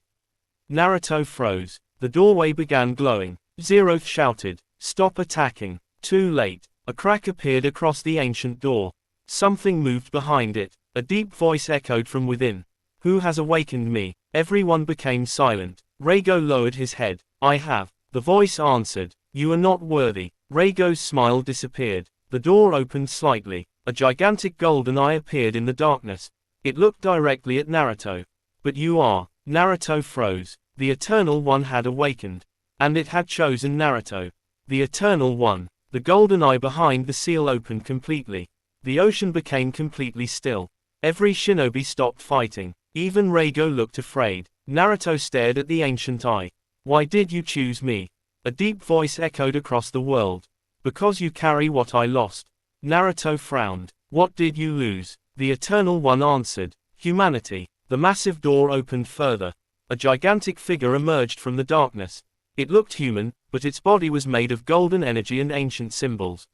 Naruto froze. The doorway began glowing. Zeroth shouted. Stop attacking. Too late. A crack appeared across the ancient door. Something moved behind it. A deep voice echoed from within. Who has awakened me? Everyone became silent. Reigo lowered his head. I have. The voice answered. You are not worthy. Reigo's smile disappeared. The door opened slightly. A gigantic golden eye appeared in the darkness. It looked directly at Naruto. But you are. Naruto froze. The Eternal One had awakened. And it had chosen Naruto. The Eternal One. The golden eye behind the seal opened completely. The ocean became completely still. Every shinobi stopped fighting. Even Reigo looked afraid. Naruto stared at the ancient eye. Why did you choose me? A deep voice echoed across the world. Because you carry what I lost. Naruto frowned. What did you lose? The Eternal One answered. Humanity. The massive door opened further. A gigantic figure emerged from the darkness. It looked human, but its body was made of golden energy and ancient symbols.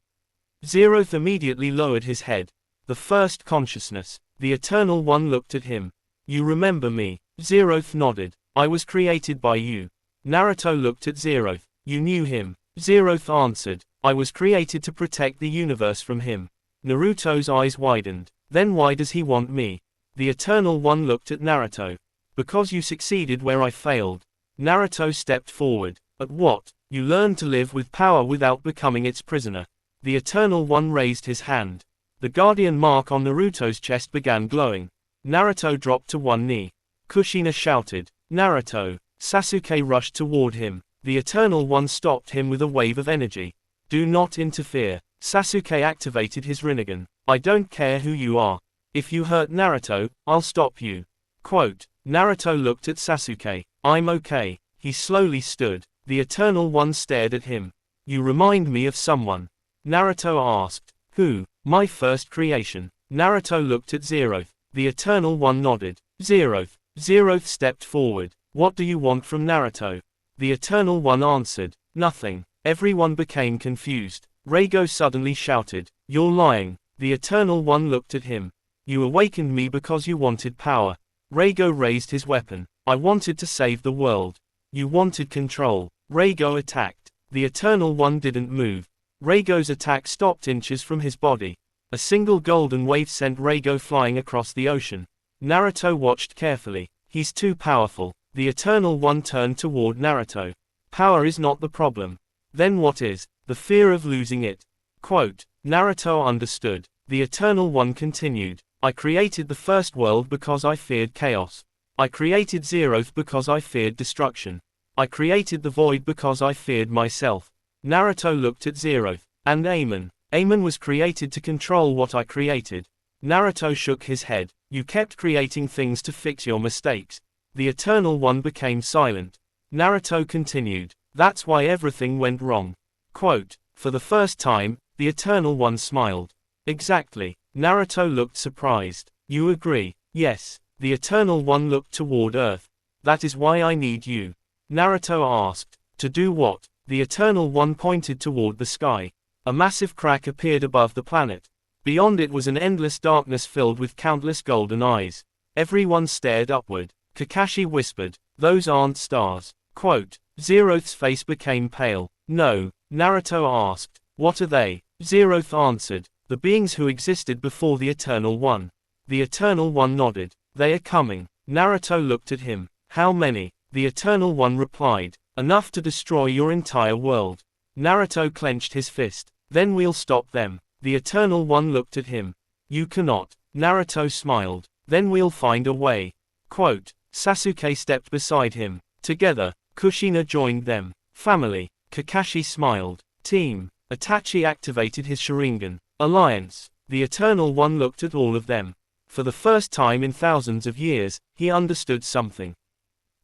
Zeroth immediately lowered his head. The first consciousness. The Eternal One looked at him. You remember me? Zeroth nodded. I was created by you. Naruto looked at Zeroth. You knew him. Zeroth answered. I was created to protect the universe from him. Naruto's eyes widened. Then why does he want me? The Eternal One looked at Naruto. Because you succeeded where I failed. Naruto stepped forward. At what? You learned to live with power without becoming its prisoner. The Eternal One raised his hand. The guardian mark on Naruto's chest began glowing. Naruto dropped to one knee. Kushina shouted, Naruto! Sasuke rushed toward him. The Eternal One stopped him with a wave of energy. Do not interfere. Sasuke activated his Rinnegan. I don't care who you are. If you hurt Naruto, I'll stop you. Quote. Naruto looked at Sasuke. I'm okay. He slowly stood. The Eternal One stared at him. You remind me of someone. Naruto asked. Who? My first creation. Naruto looked at Zeroth. The Eternal One nodded. Zeroth. Zeroth stepped forward. What do you want from Naruto? The Eternal One answered. Nothing. Everyone became confused. Reigo suddenly shouted. You're lying. The Eternal One looked at him. You awakened me because you wanted power. Reigo raised his weapon. I wanted to save the world. You wanted control. Reigo attacked. The Eternal One didn't move. Reigo's attack stopped inches from his body. A single golden wave sent Reigo flying across the ocean. Naruto watched carefully. He's too powerful. The Eternal One turned toward Naruto. Power is not the problem. Then what is? The fear of losing it. Quote. Naruto understood. The Eternal One continued. I created the first world because I feared chaos. I created Zeroth because I feared destruction. I created the void because I feared myself. Naruto looked at Zeroth. And Amon. Amon was created to control what I created. Naruto shook his head. You kept creating things to fix your mistakes. The Eternal One became silent. Naruto continued. That's why everything went wrong. Quote. For the first time, the Eternal One smiled. Exactly. Naruto looked surprised. You agree? Yes. The Eternal One looked toward Earth. That is why I need you. Naruto asked. To do what? The Eternal One pointed toward the sky. A massive crack appeared above the planet. Beyond it was an endless darkness filled with countless golden eyes. Everyone stared upward. Kakashi whispered. Those aren't stars. Quote. Zeroth's face became pale. No. Naruto asked. What are they? Zeroth answered. The beings who existed before the Eternal One. The Eternal One nodded. They are coming. Naruto looked at him. How many? The Eternal One replied. Enough to destroy your entire world. Naruto clenched his fist. Then we'll stop them. The Eternal One looked at him. You cannot. Naruto smiled. Then we'll find a way. Quote. Sasuke stepped beside him. Together, Kushina joined them. Family. Kakashi smiled. Team. Itachi activated his Sharingan. Alliance. The Eternal One looked at all of them. For the first time in thousands of years, he understood something.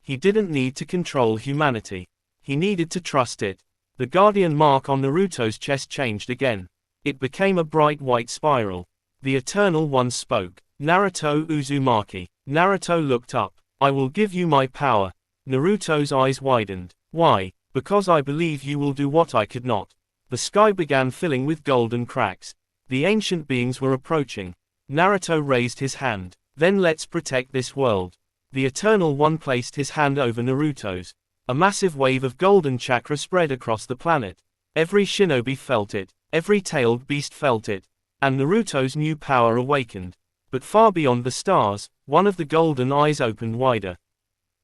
He didn't need to control humanity. He needed to trust it. The guardian mark on Naruto's chest changed again. It became a bright white spiral. The Eternal One spoke. Naruto Uzumaki. Naruto looked up. I will give you my power. Naruto's eyes widened. Why? Because I believe you will do what I could not. The sky began filling with golden cracks. The ancient beings were approaching. Naruto raised his hand. Then let's protect this world. The Eternal One placed his hand over Naruto's. A massive wave of golden chakra spread across the planet. Every shinobi felt it. Every tailed beast felt it. And Naruto's new power awakened. But far beyond the stars, one of the golden eyes opened wider.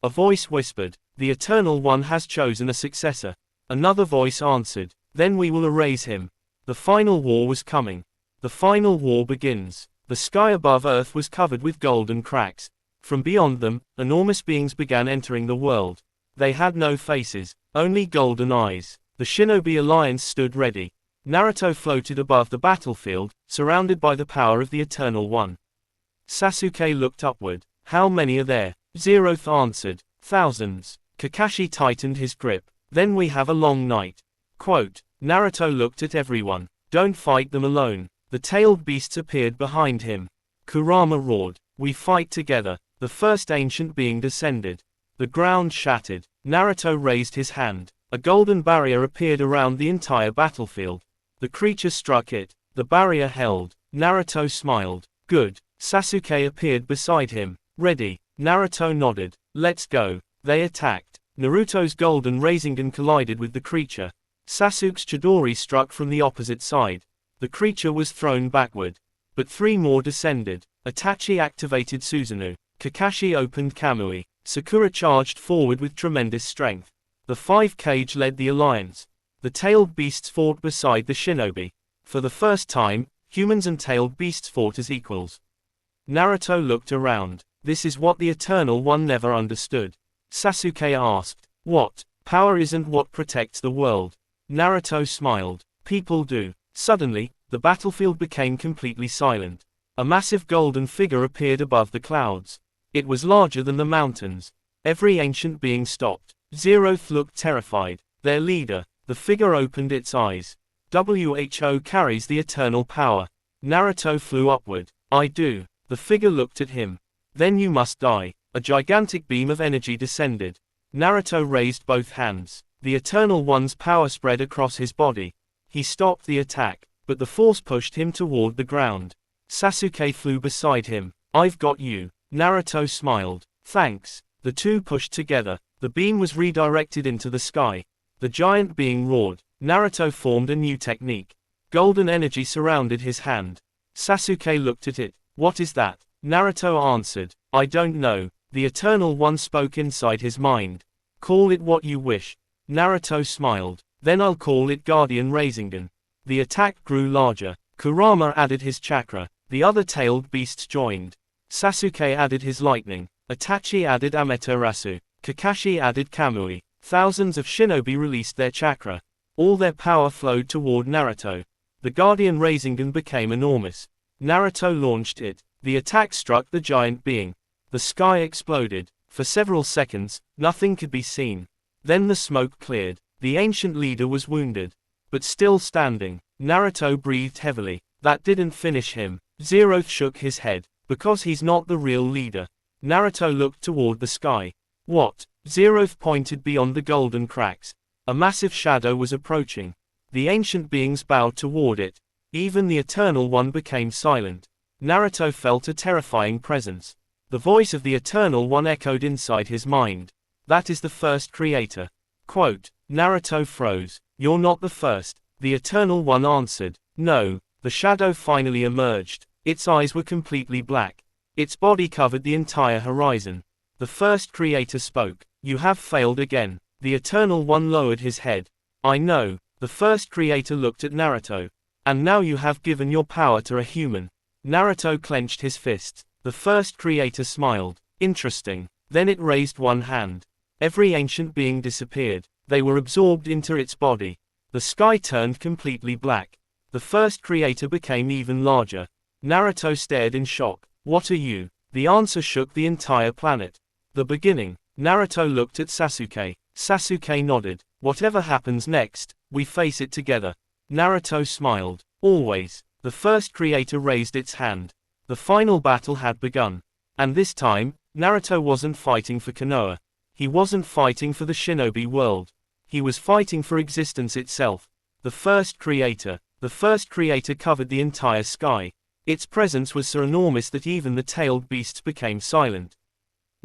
A voice whispered, the Eternal One has chosen a successor. Another voice answered, then we will erase him. The final war was coming. The final war begins. The sky above Earth was covered with golden cracks. From beyond them, enormous beings began entering the world. They had no faces, only golden eyes. The Shinobi Alliance stood ready. Naruto floated above the battlefield, surrounded by the power of the Eternal One. Sasuke looked upward. How many are there? Zeroth answered. Thousands. Kakashi tightened his grip. Then we have a long night. Quote. Naruto looked at everyone. Don't fight them alone. The tailed beasts appeared behind him. Kurama roared. We fight together. The first ancient being descended. The ground shattered. Naruto raised his hand. A golden barrier appeared around the entire battlefield. The creature struck it. The barrier held. Naruto smiled. Good. Sasuke appeared beside him. Ready. Naruto nodded. Let's go. They attacked. Naruto's golden Rasengan collided with the creature. Sasuke's Chidori struck from the opposite side. The creature was thrown backward. But 3 more descended. Itachi activated Susanoo. Kakashi opened Kamui. Sakura charged forward with tremendous strength. The 5 Kage led the alliance. The tailed beasts fought beside the shinobi. For the first time, humans and tailed beasts fought as equals. Naruto looked around. This is what the Eternal One never understood. Sasuke asked, "What? Power isn't what protects the world." Naruto smiled. "People do." Suddenly, the battlefield became completely silent. A massive golden figure appeared above the clouds. It was larger than the mountains. Every ancient being stopped. Zeroth looked terrified. Their leader. The figure opened its eyes. "Who carries the eternal power?" Naruto flew upward. "I do." The figure looked at him. "Then you must die." A gigantic beam of energy descended. Naruto raised both hands. The Eternal One's power spread across his body. He stopped the attack, but the force pushed him toward the ground. Sasuke flew beside him. "I've got you." Naruto smiled. "Thanks." The two pushed together. The beam was redirected into the sky. The giant being roared. Naruto formed a new technique. Golden energy surrounded his hand. Sasuke looked at it. "What is that?" Naruto answered. "I don't know." The Eternal One spoke inside his mind. "Call it what you wish." Naruto smiled. "Then I'll call it Guardian Rasengan." The attack grew larger. Kurama added his chakra. The other tailed beasts joined. Sasuke added his lightning. Itachi added Amaterasu. Kakashi added Kamui. Thousands of shinobi released their chakra. All their power flowed toward Naruto. The Guardian Rasengan became enormous. Naruto launched it. The attack struck the giant being. The sky exploded. For several seconds, nothing could be seen. Then the smoke cleared. The ancient leader was wounded, but still standing. Naruto breathed heavily. That didn't finish him. Zeroth shook his head. Because he's not the real leader. Naruto looked toward the sky. "What?" Zeroth pointed beyond the golden cracks. A massive shadow was approaching. The ancient beings bowed toward it. Even the Eternal One became silent. Naruto felt a terrifying presence. The voice of the Eternal One echoed inside his mind. "That is the first creator." Quote. Naruto froze. "You're not the first." The Eternal One answered. "No." The shadow finally emerged. Its eyes were completely black. Its body covered the entire horizon. The first creator spoke. "You have failed again." The Eternal One lowered his head. "I know." The first creator looked at Naruto. "And now you have given your power to a human." Naruto clenched his fists. The first creator smiled. "Interesting." Then it raised one hand. Every ancient being disappeared. They were absorbed into its body. The sky turned completely black. The first creator became even larger. Naruto stared in shock. "What are you?" The answer shook the entire planet. "The beginning." Naruto looked at Sasuke. Sasuke nodded. "Whatever happens next, we face it together." Naruto smiled. "Always." The first creator raised its hand. The final battle had begun. And this time, Naruto wasn't fighting for Konoha. He wasn't fighting for the shinobi world. He was fighting for existence itself. The first creator. The first creator covered the entire sky. Its presence was so enormous that even the tailed beasts became silent.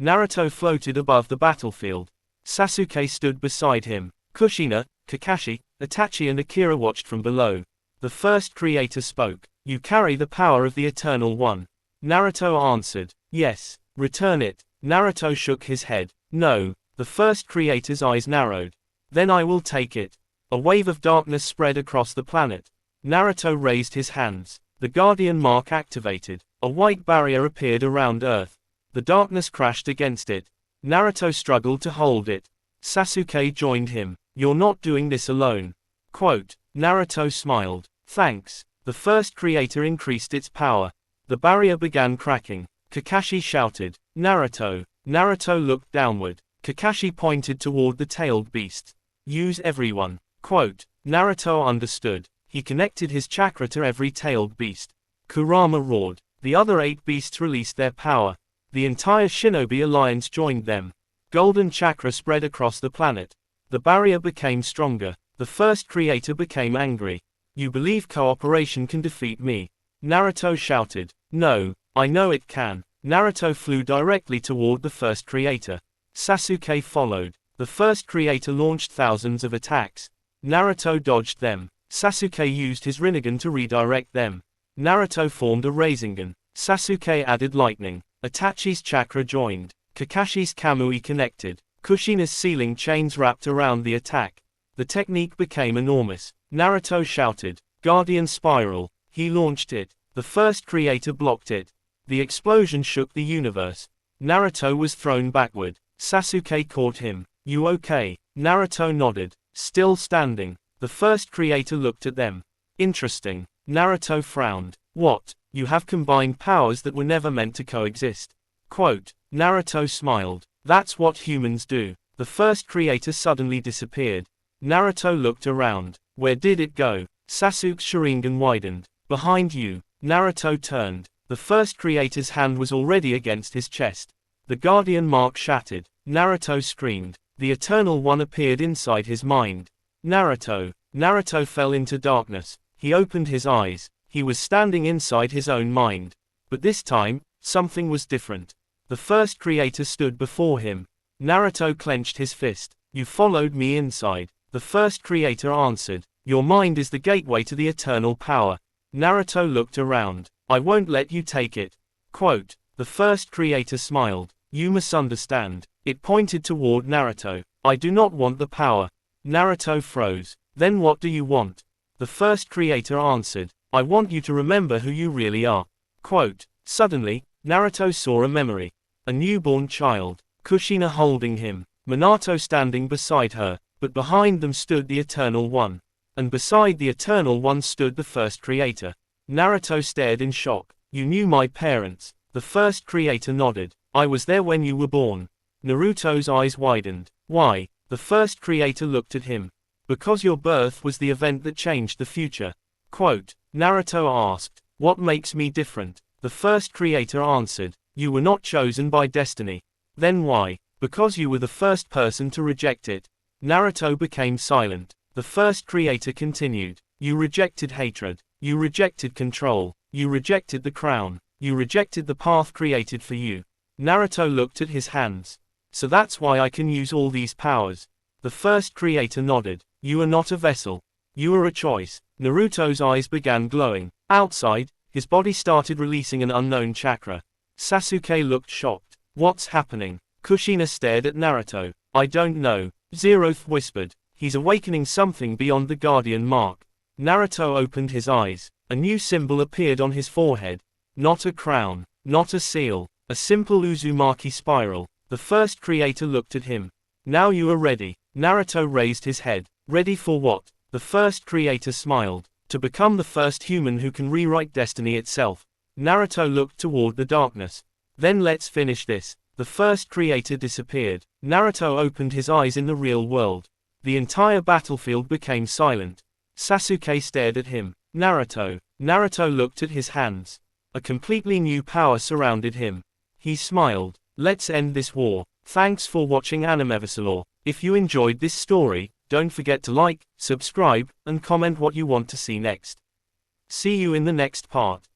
Naruto floated above the battlefield. Sasuke stood beside him. Kushina, Kakashi, Itachi and Akira watched from below. The first creator spoke. "You carry the power of the Eternal One." Naruto answered. "Yes." "Return it." Naruto shook his head. "No." The first creator's eyes narrowed. "Then I will take it." A wave of darkness spread across the planet. Naruto raised his hands. The Guardian mark activated. A white barrier appeared around Earth. The darkness crashed against it. Naruto struggled to hold it. Sasuke joined him. "You're not doing this alone." Quote. Naruto smiled. "Thanks." The first creator increased its power. The barrier began cracking. Kakashi shouted, "Naruto." Naruto looked downward. Kakashi pointed toward the tailed beast. "Use everyone." Quote. Naruto understood. He connected his chakra to every tailed beast. Kurama roared. The other 8 beasts released their power. The entire shinobi alliance joined them. Golden chakra spread across the planet. The barrier became stronger. The first creator became angry. "You believe cooperation can defeat me?" Naruto shouted. "No, I know it can." Naruto flew directly toward the first creator. Sasuke followed. The first creator launched thousands of attacks. Naruto dodged them. Sasuke used his Rinnegan to redirect them. Naruto formed a Rasengan. Sasuke added lightning. Itachi's chakra joined. Kakashi's Kamui connected. Kushina's sealing chains wrapped around the attack. The technique became enormous. Naruto shouted, "Guardian Spiral." He launched it. The first creator blocked it. The explosion shook the universe. Naruto was thrown backward. Sasuke caught him. "You okay?" Naruto nodded. Still standing. The first creator looked at them. "Interesting." Naruto frowned. "What? You have combined powers that were never meant to coexist." Quote. Naruto smiled. "That's what humans do." The first creator suddenly disappeared. Naruto looked around. Where did it go? Sasuke's Sharingan widened. "Behind you." Naruto turned. The first creator's hand was already against his chest. The Guardian mark shattered. Naruto screamed. The Eternal One appeared inside his mind. Naruto. Naruto fell into darkness. He opened his eyes. He was standing inside his own mind. But this time, something was different. The first creator stood before him. Naruto clenched his fist. "You followed me inside." The first creator answered. "Your mind is the gateway to the eternal power." Naruto looked around. "I won't let you take it." Quote. The first creator smiled. "You misunderstand." It pointed toward Naruto. "I do not want the power." Naruto froze. "Then what do you want?" The first creator answered. "I want you to remember who you really are." Quote. Suddenly, Naruto saw a memory. A newborn child. Kushina holding him. Minato standing beside her, but behind them stood the Eternal One. And beside the Eternal One stood the first creator. Naruto stared in shock. "You knew my parents." The first creator nodded. "I was there when you were born." Naruto's eyes widened. "Why?" The first creator looked at him. "Because your birth was the event that changed the future." Quote. Naruto asked, "What makes me different?" The first creator answered, "You were not chosen by destiny." "Then why?" "Because you were the first person to reject it." Naruto became silent. The first creator continued, "You rejected hatred. You rejected control. You rejected the crown. You rejected the path created for you." Naruto looked at his hands. "So that's why I can use all these powers." The first creator nodded. "You are not a vessel. You are a choice." Naruto's eyes began glowing. Outside, his body started releasing an unknown chakra. Sasuke looked shocked. "What's happening?" Kushina stared at Naruto. "I don't know." Zeroth whispered. "He's awakening something beyond the Guardian mark." Naruto opened his eyes. A new symbol appeared on his forehead. Not a crown. Not a seal. A simple Uzumaki spiral. The first creator looked at him. "Now you are ready." Naruto raised his head. "Ready for what?" The first creator smiled. "To become the first human who can rewrite destiny itself." Naruto looked toward the darkness. "Then let's finish this." The first creator disappeared. Naruto opened his eyes in the real world. The entire battlefield became silent. Sasuke stared at him. "Naruto." Naruto looked at his hands. A completely new power surrounded him. He smiled. "Let's end this war." Thanks for watching Animeversalore. If you enjoyed this story, don't forget to like, subscribe, and comment what you want to see next. See you in the next part.